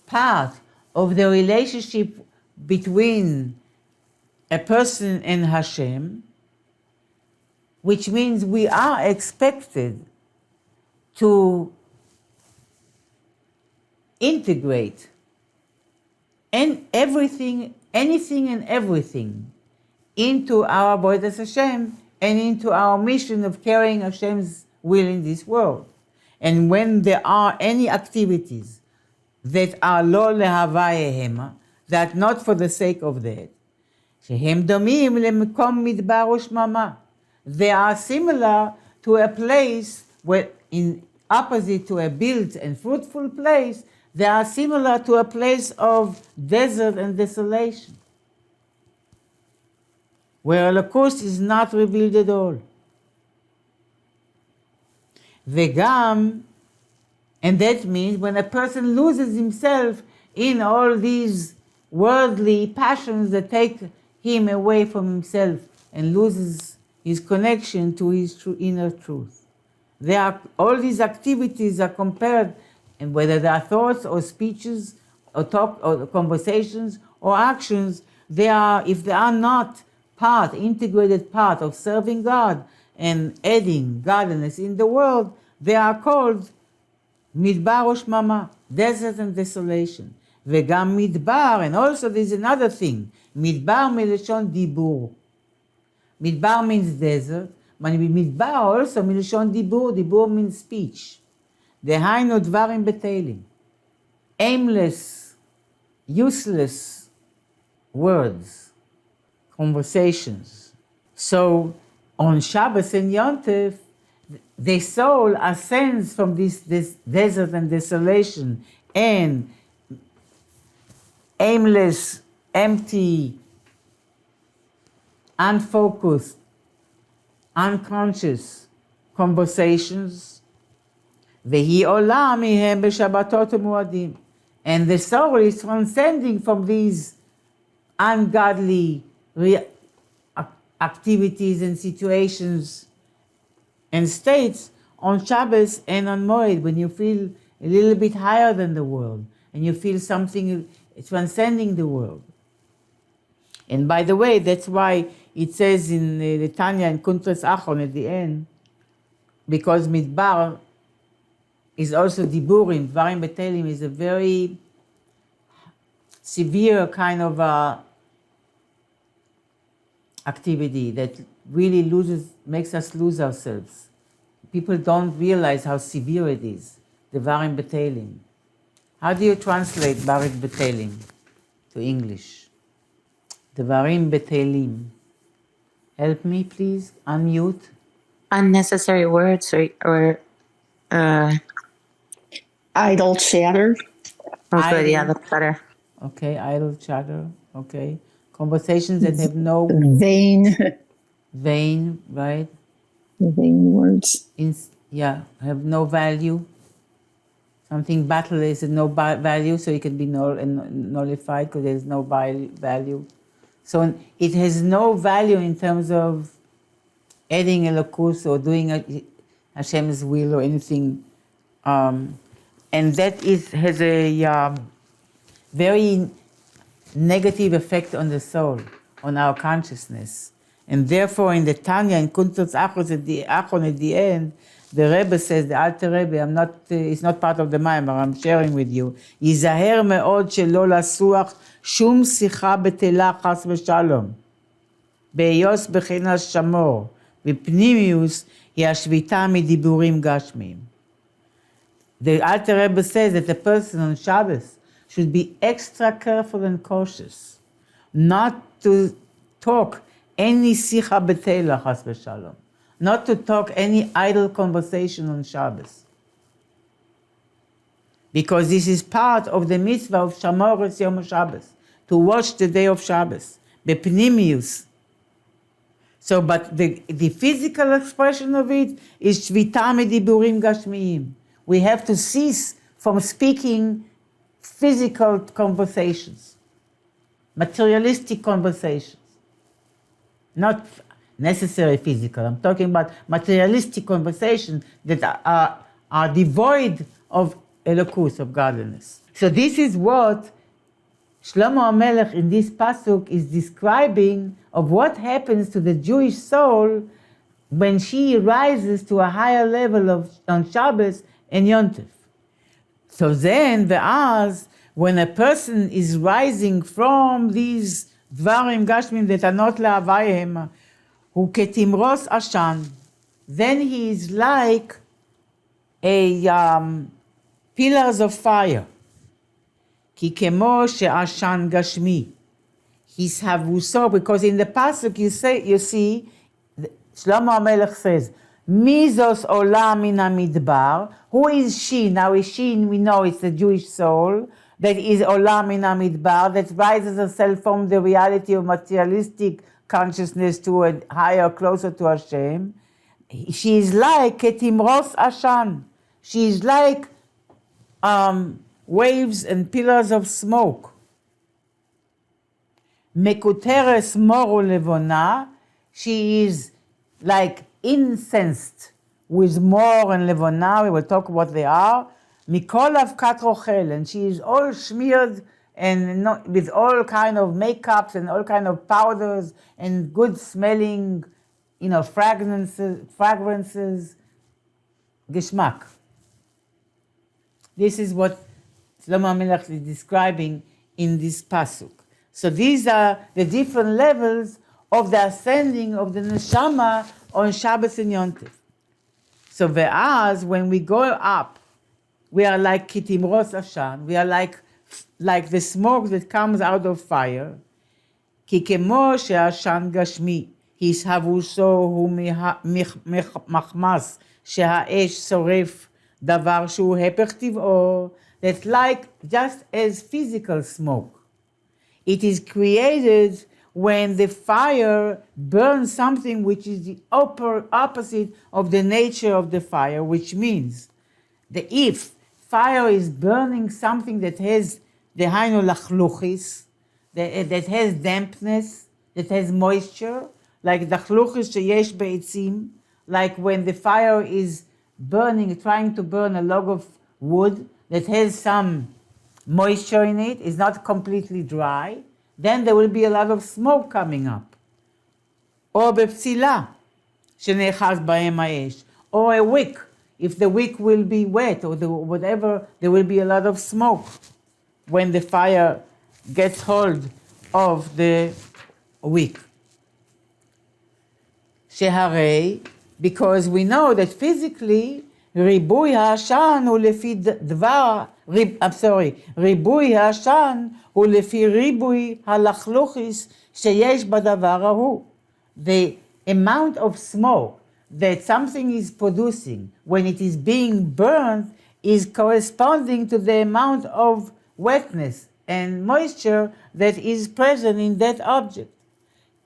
part of the relationship between a person and Hashem, which means we are expected to integrate and anything and everything into our Avodas Hashem and into our mission of carrying Hashem's will in this world. And when there are any activities that are lo lehavaya hema, that not for the sake of that, shehem domim lemekom midbar u'shmama, they are similar to a place where, in opposite to a built and fruitful place, they are similar to a place of desert and desolation, where Elokus is not revealed at all. Vegam, and that means when a person loses himself in all these worldly passions that take him away from himself and loses his connection to his inner truth. All these activities are compared And whether they are thoughts or speeches or talk or conversations or actions, they are, if they are not integrated part of serving God and adding godliness in the world, they are called midbar or shmama, desert and desolation. Vegam midbar, and also there's another thing, midbar milashon dibur. Midbar means desert, but midbar also milashon dibur, dibur means speech. Dehainu dvarim betelim, aimless, useless words, conversations. So on Shabbos and Yom Tov, the soul ascends from this desert and desolation and aimless, empty, unfocused, unconscious conversations. Vehi ola mihem b'shabbatot u'muadim. And the soul is transcending from these ungodly activities and situations and states on Shabbos and on Moed, when you feel a little bit higher than the world and you feel something transcending the world. And by the way, that's why it says in the Tanya and Kuntres Achon at the end, because Midbar is also Diburim, Dvarim Betelim is a very severe kind of activity that really makes us lose ourselves. People don't realize how severe it is, Dvarim Betelim. How do you translate Barit Betelim to English? Dvarim Betelim. Help me, please. Unmute. Unnecessary words or idle chatter. good, yeah, that's better. Okay, idle chatter. Okay. Conversations that have no Vain right? vain words. Have no value. Something battleless and no value, so it can be nullified because there's no value. So it has no value in terms of adding a lakus or doing Hashem's will or anything. And that has a very negative effect on the soul, on our consciousness. And therefore, in the Tanya, in Kuntres Achon at the end, the Rebbe says, the Alter Rebbe, it's not part of the Maimer, I'm sharing with you. Yizaher me'od shelo lasuach shum sicha betela chas v'shalom. Be'yos b'chinas shamor. V'pnimius hi hashvita midiburim gashmim. The Alter Rebbe says that a person on Shabbos should be extra careful and cautious not to talk any sicha betela chas v'shalom. Not to talk any idle conversation on Shabbos. Because this is part of the mitzvah of Shamoros Yom Shabbos, to watch the day of Shabbos, bepnimius. So, but the physical expression of it is shvita mediburim gashmiim. We have to cease from speaking physical conversations, materialistic conversations, not necessary physical. I'm talking about materialistic conversations that are devoid of elokus, of godliness. So this is what Shlomo HaMelech in this pasuk is describing of what happens to the Jewish soul when she rises to a higher level on Shabbos and Yom Tov. So then, when a person is rising from these dvarim gashmim that are not la'avayim, hu ketimros ashan, then he is like a pillars of fire. Ki kemo she'ashan gashmi. He's havuso, because in the pasuk you see, Shlomo HaMelech says, Mizos ola min hamidbar. Who is she? Now is she, we know it's the Jewish soul, that is ola min hamidbar, that rises herself from the reality of materialistic consciousness to a higher, closer to Hashem. She is like ketimros ashan. She is like waves and pillars of smoke. Mekuteres moru levona. She is like incensed with mor and levona. We will talk what they are. Mikol avkat rochel, and she is all smeared and with all kind of makeups and all kind of powders and good smelling, fragrances, geschmack. This is what Shlomo HaMelech is describing in this pasuk. So these are the different levels of the ascending of the neshama on Shabbos and Yom Tov. So ve'az, when we go up, we are like kitimros ashan. We are like the smoke that comes out of fire. Ki kemo she'ashan gashmi, hishavuso hu machmas, she'ha'esh soref davar shu hepech tiv'o. That's like just as physical smoke. It is created when the fire burns something which is the opposite of the nature of the fire, which means that if fire is burning something that has the hainu lachluchis, that has dampness, that has moisture, like lachluchis sheyesh be'etzim, like when the fire is burning, trying to burn a log of wood that has some moisture in it, is not completely dry, then there will be a lot of smoke coming up. Or בפסילה, שנאחז בהם האש. Or a wick, if the wick will be wet or whatever, there will be a lot of smoke when the fire gets hold of the wick. שהרי, because we know that physically, ריבוי העשן הוא לפי ריבוי העשן הוא לפי ריבוי הלחלוכיס שיש בדבר ההוא. The amount of smoke that something is producing when it is being burned is corresponding to the amount of wetness and moisture that is present in that object.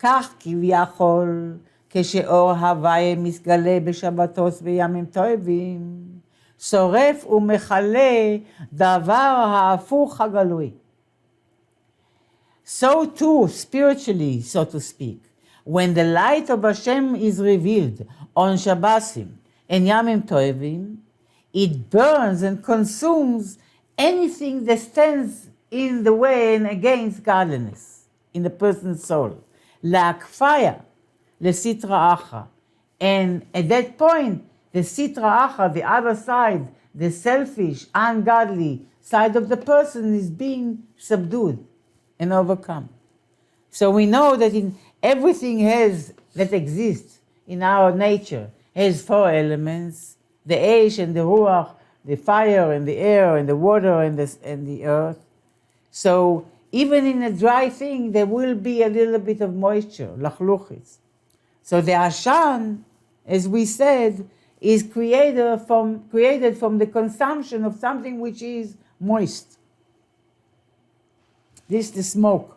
כך כביכול כשאור הוויה מתגלה בשבתות וימים טובים, שורף ומכלה דבר ההפוך הגלוי. So too, spiritually, so to speak, when the light of Hashem is revealed on Shabbosim and Yamim Tovim, it burns and consumes anything that stands in the way and against godliness in the person's soul. להקפיה, לסטרא אחרא. And at that point, the sitra achra, the other side, the selfish, ungodly side of the person is being subdued and overcome. So we know that in everything that exists in our nature has four elements: the eish and the ruach, the fire and the air and the water and the earth. So even in a dry thing, there will be a little bit of moisture, lachluchis. So the ashan, as we said, is created from the consumption of something which is moist. This is the smoke.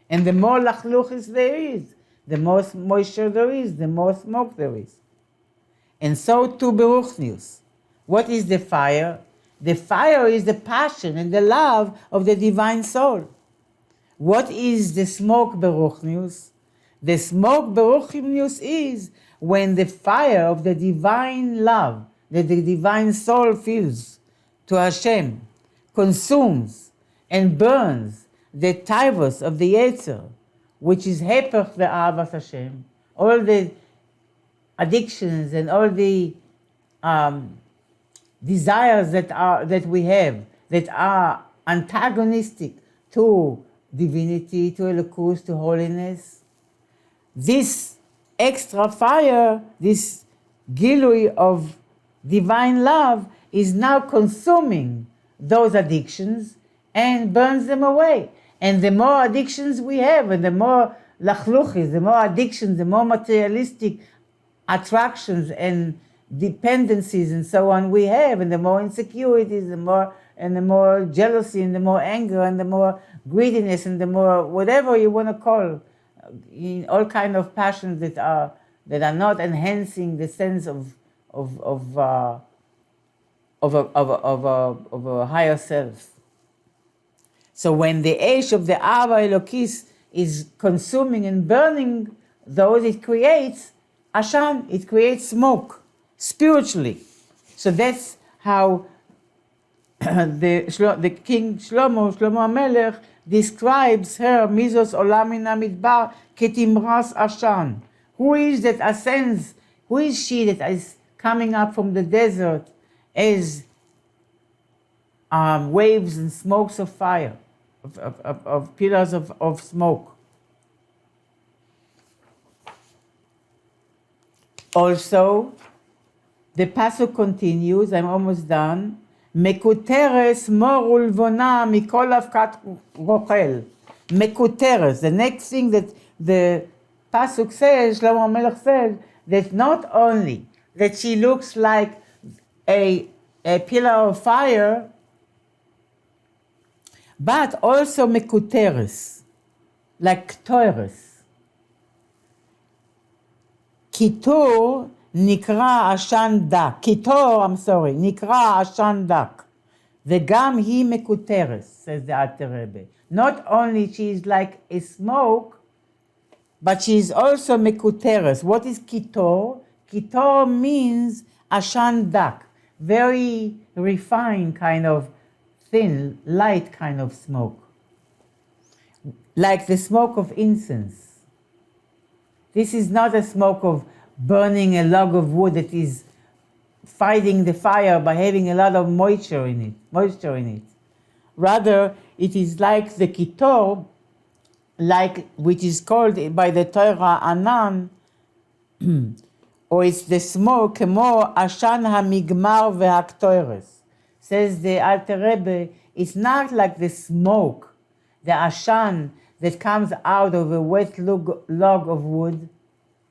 And the more lachluchis there is, the more moisture there is, the more smoke there is. And so too beruchnius. What is the fire? The fire is the passion and the love of the divine soul. What is the smoke beruchnius? The smoke beruchnius is when the fire of the divine love that the divine soul feels to Hashem consumes and burns the taivos of the Yetzer, which is hepech the Ahavas Hashem, all the addictions and all the desires that we have that are antagonistic to divinity, to Elokus, to holiness. This extra fire, this gilui of divine love, is now consuming those addictions and burns them away. And the more addictions we have, and the more lachluchis, the more addictions, the more materialistic attractions and dependencies and so on we have, and the more insecurities, the more jealousy, and the more anger, and the more greediness, and the more whatever you want to call, in all kind of passions that are not enhancing the sense of a higher self. So when the ash of the Ava Elokis is consuming and burning those, it creates ashan, it creates smoke spiritually. So that's how the king Shlomo HaMelech, describes her, Mizos Olam Min HaMidbar, Ketimras Ashan. Who is that ascends? Who is she that is coming up from the desert as waves and smokes of fire, of pillars of smoke? Also, the pasuk continues, I'm almost done. Mekuteres mor ulvona mikol avkat rochel. Mekuteres. The next thing that the pasuk says, Shlomo HaMelech says, that not only that she looks like a pillar of fire, but also mekuteres, like ktores. קיטור נקרא עשן דק, נקרא עשן דק, וגם היא מקוטרת, says the Alter Rebbe. Not only she is like a smoke, but she is also מקוטרת. What is קיטור? קיטור means עשן דק, very refined kind of thin, light kind of smoke, like the smoke of incense. This is not a smoke of burning a log of wood that is fighting the fire by having a lot of moisture in it. Rather, it is like the kitor, which is called by the Torah anan, or it's the smoke, kemo ashan hamigmar ve'aktoires. Says the Alter Rebbe, it's not like the smoke, the ashan, that comes out of a wet log of wood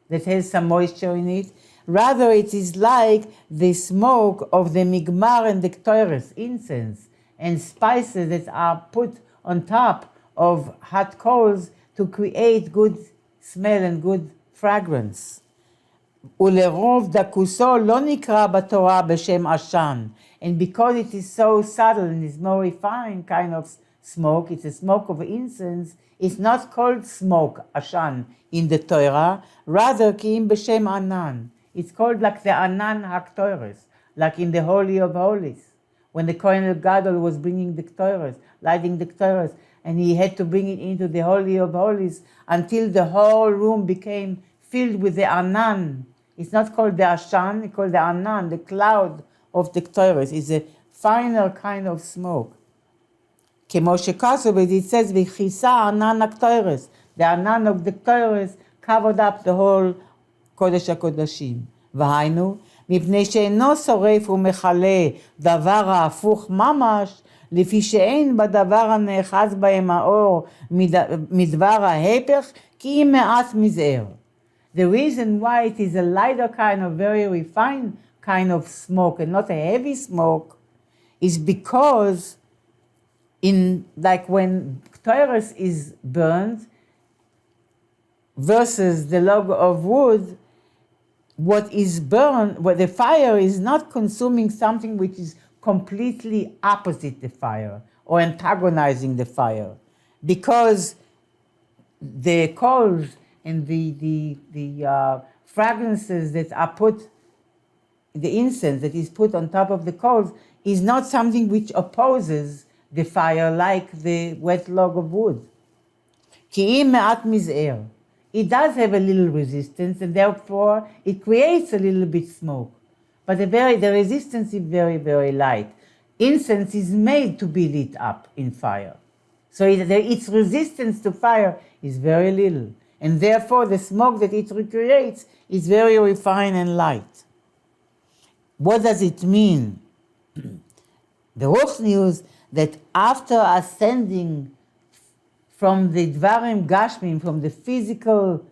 that has some moisture in it. Rather, it is like the smoke of the migmar and the ktores, incense, and spices that are put on top of hot coals to create good smell and good fragrance. ולרוב דקוסו לא נקרא בתורה בשם עשן. And because it is so subtle and is more refined kind of smoke, it's a smoke of incense, it's not called smoke, ashan, in the Torah, rather ki im b'shem anan. It's called like the anan haktoires, like in the Holy of Holies, when the Kohen Gadol was bringing the ktores, lighting the ktores, and he had to bring it into the Holy of Holies until the whole room became filled with the anan. It's not called the ashan, it's called the anan, the cloud of the ktores. It's a finer kind of smoke. כמו שכתוב, it says, וכיסה ענן הקטוירס. The ענן of the קטוירס covered up the whole קודש הקודשים. והיינו, מפני שאינו שורף ומכלה דבר ההפוך ממש, לפי שאין בדבר הנאחז בהם האור מדבר ההפך, כי אם מעט מזער. The reason why it is a lighter kind of very refined kind of smoke and not a heavy smoke is because like when ktores is burned versus the log of wood, what is burned, what the fire is not consuming something which is completely opposite the fire or antagonizing the fire, because the coals and the fragrances that are put, the incense that is put on top of the coals is not something which opposes the fire like the wet log of wood. כי אם מעט מזער. It does have a little resistance, and therefore it creates a little bit smoke. But the resistance is very, very light. Incense is made to be lit up in fire. So its resistance to fire is very little. And therefore the smoke that it recreates is very refined and light. What does it mean? The Ruchnius, that after ascending from the Dvarim Gashmim, from the physical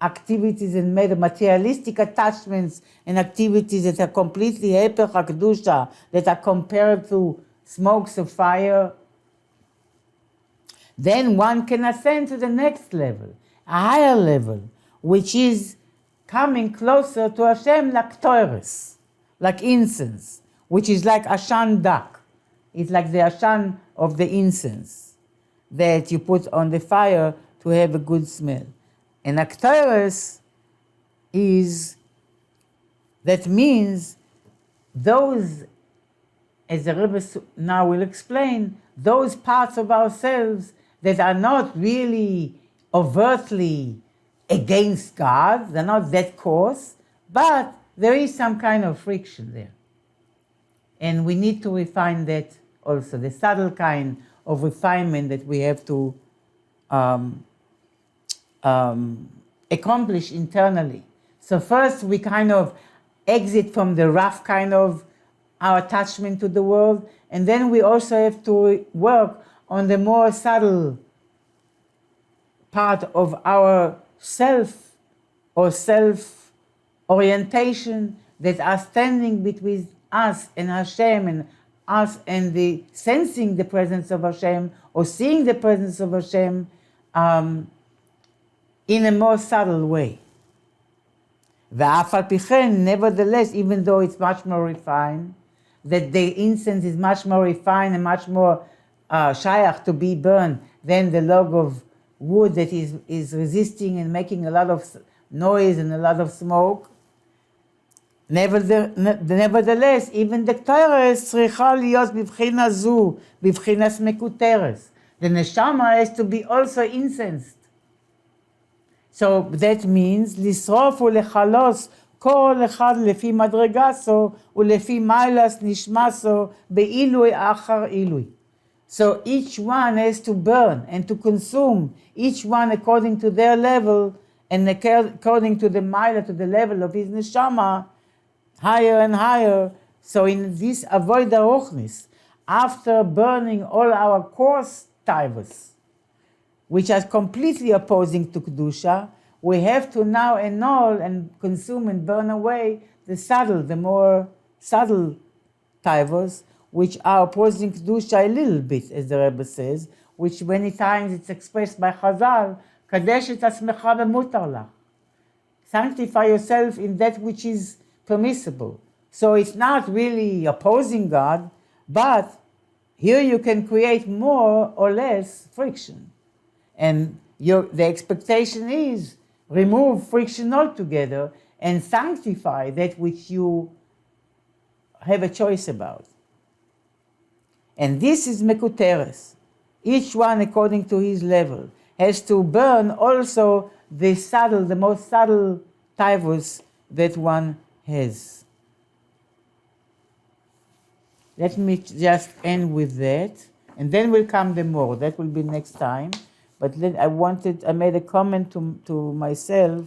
activities and materialistic attachments and activities that are completely Hepech HaKdusha, that are compared to smokes of fire, then one can ascend to the next level, a higher level, which is coming closer to Hashem like Torres, like incense, which is like Ashan Dak. It's like the Ashan of the incense that you put on the fire to have a good smell. And Akteres that means those as the Rebbe now will explain, those parts of ourselves that are not really overtly against God, they're not that coarse, but there is some kind of friction there. And we need to refine that also, the subtle kind of refinement that we have to accomplish internally. So first we kind of exit from the rough kind of our attachment to the world, and then we also have to work on the more subtle part of our self or self-orientation that are standing between us and Hashem, and us and the sensing the presence of Hashem or seeing the presence of Hashem in a more subtle way. Nevertheless, even though it's much more refined, that the incense is much more refined and much more shayach to be burned than the log of wood that is resisting and making a lot of noise and a lot of smoke. Nevertheless, even the Torah צריכה להיות בבחינה זו, בבחינת מקוטרת. The neshama has to be also incensed. So that means לשרוף ולחלוס כל אחד לפי מדרגתו ולפי מיילס נשמתו בעילוי אחר עילוי. So each one has to burn and to consume, each one according to their level and according to the milah, to the level of his neshama, higher and higher. So in this avodah ruchnis, after burning all our coarse taivos, which are completely opposing to kedusha, we have to now annul and consume and burn away the more subtle taivos, which are opposing kedusha a little bit, as the Rebbe says, which many times it's expressed by Chazal, kadesh et atzmecha v'mutar lach. Sanctify yourself in that which is permissible. So it's not really opposing God, but here you can create more or less friction. And the expectation is remove friction altogether and sanctify that which you have a choice about. And this is mekuteres. Each one according to his level has to burn also the most subtle taivos that one has. Let me just end with that, and then will come the more. That will be next time. But then I made a comment to myself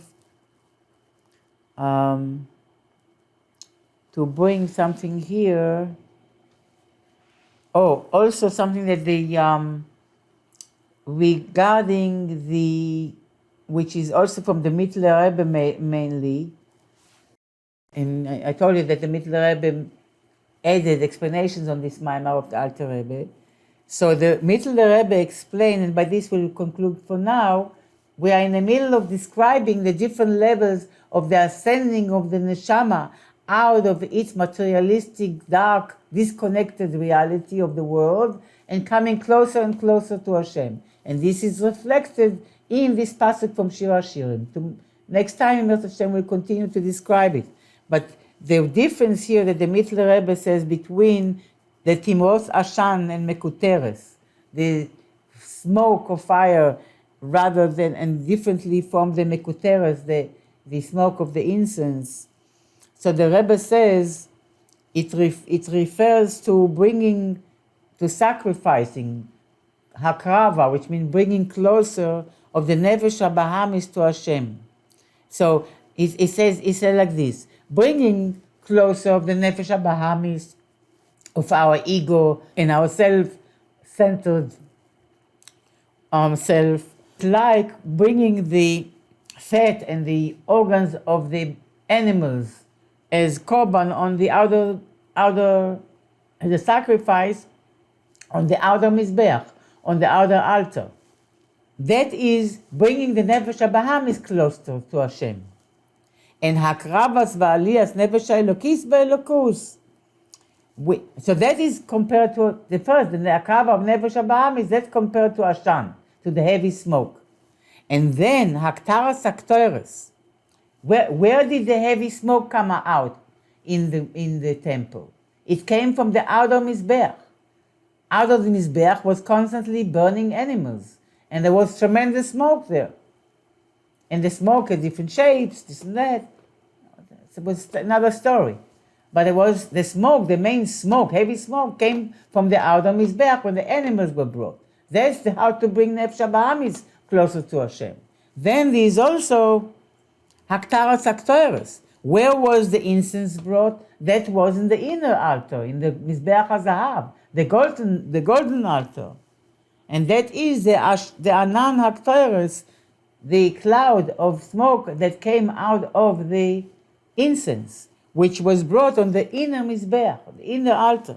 to bring something here. Oh, also something that regarding which is also from the Mittler Rebbe mainly, and I told you that the Mittler Rebbe added explanations on this Maimar of the Alter Rebbe. So the Mittler Rebbe explained, and by this we'll conclude for now, we are in the middle of describing the different levels of the ascending of the neshama out of its materialistic, dark, disconnected reality of the world and coming closer and closer to Hashem. And this is reflected in this passage from Shir HaShirim. Next time, Hashem will continue to describe it. But the difference here that the Mittler Rebbe says between the Timros Ashan and Mekuteres, the smoke of fire, rather than, and differently from the Mekuteres, the smoke of the incense. So the Rebbe says it refers to sacrificing, hakrava, which means bringing closer of the nefesh habahamis to Hashem. So it says like this: bringing closer of the nefesh habahamis of our ego and our self-centered self, like bringing the fat and the organs of the animals as korban on the outer as a sacrifice on the outer mizbeach, on the outer altar. That is bringing the nefesh habahamis closer to Hashem. And hakravas va'aliyas nefesh ha'elokis ba'elokus. So that is compared to the first, the hakrava of nefesh habahamis, that's compared to Ashan, to the heavy smoke. And then haktaras haktoires. Where did the heavy smoke come out in the temple? It came from the outer Mizbeach. Out of the Mizbeach was constantly burning animals, and there was tremendous smoke there. And the smoke had different shapes, this and that. It was another story. But it was the smoke, the main smoke, heavy smoke, came from the outer Mizbeach when the animals were brought. That's how to bring Nefesh HaBahamis closer to Hashem. Then there is also Haktaras HaKtoros. Where was the incense brought? That was in the inner altar, in the Mizbeach HaZahav, the golden altar. And that is the Anan HaKtoros, the cloud of smoke that came out of the incense, which was brought on the inner Mizbeach, the inner altar.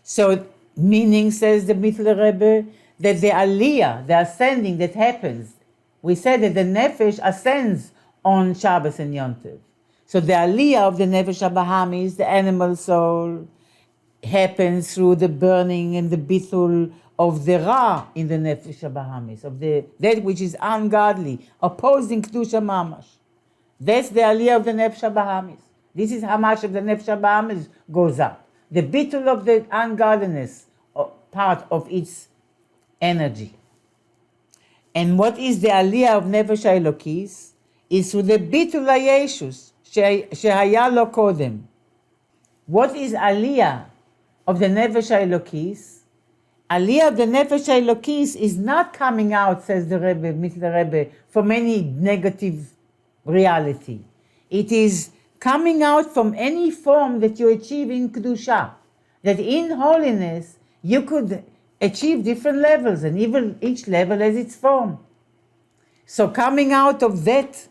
So, meaning, says the Mittler Rebbe, that the aliyah, the ascending that happens, we said that the nefesh ascends on Shabbos and Yom Tov. So the aliyah of the nefesh habahamis, the animal soul, happens through the burning and the bitul of the ra in the nefesh habahamis, of that which is ungodly, opposing kedusha mamash. That's the aliyah of the nefesh habahamis. This is how much of the nefesh habahamis goes up. The bitul of the ungodliness, part of its energy. And what is the aliyah of nefesh haelokis? Is through the bitul hayeshus shehaya lo kodem. What is aliyah of the nefesh haelokis? Aliyah of the nefesh haelokis is not coming out, says the Rebbe, Mittler Rebbe, from any negative reality. It is coming out from any form that you achieve in kedusha. That in holiness you could achieve different levels, and even each level has its form. So coming out of that,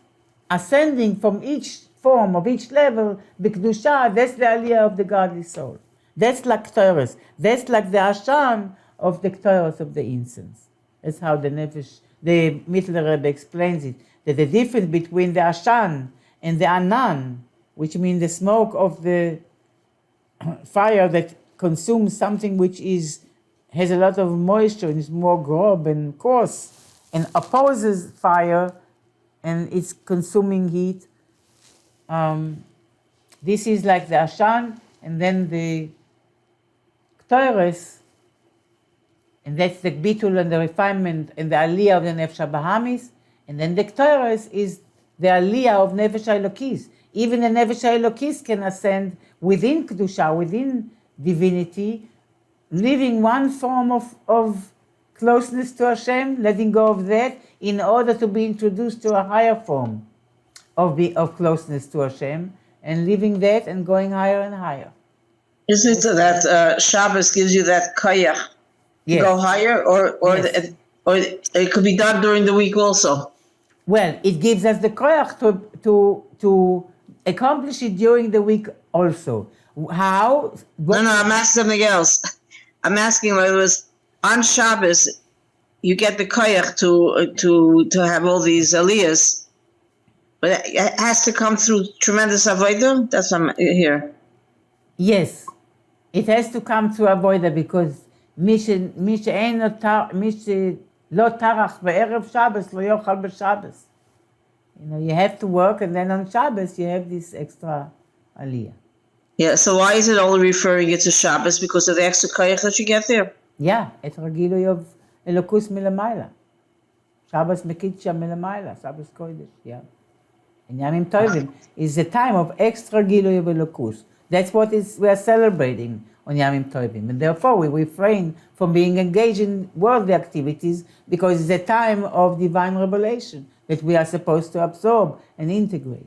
ascending from each form of each level, the kedusha, that's the aliyah of the godly soul. That's like Torah. That's like the ashan of the Torah of the incense. That's how the nefesh, the Mittler Rebbe explains it. That the difference between the ashan and the anan, which means the smoke of the fire that consumes something which has a lot of moisture and is more grob and coarse, and opposes fire and its consuming heat. This is like the ashan, and then the ktores, and that's the bitul and the refinement and the aliyah of the nefesh habahamis, and then the ktores is the aliyah of nefesh haelokis. Even the nefesh haelokis can ascend within kedusha, within divinity, living one form of closeness to Hashem, letting go of that, in order to be introduced to a higher form of closeness to Hashem, and leaving that and going higher and higher. Is it that Shabbos gives you that koyach to go higher, or it could be done during the week also? Well, it gives us the koyach to accomplish it during the week also. How? No, I'm asking something else. I'm asking whether it was on Shabbos you get the koyach to have all these aliyahs, but it has to come through tremendous avodah. That's what I'm here. Yes, it has to come through avodah, because מי שלא טרח בערב Shabbos לא יאכל בשבס. You have to work, and then on Shabbos you have this extra aliyah. Yeah, so why is it only referring it to Shabbos? Because of the extra koyach that you get there? Yeah, את הגילוי of אלוקוס מלמעלה. Shabbos מקידשה מלמעלה, Shabbos קודש, yeah. And Yamim Tovim is the time of extra gilui of elokus. That's what we are celebrating on Yamim Tovim. And therefore we refrain from being engaged in worldly activities, because it's a time of divine revelation that we are supposed to absorb and integrate.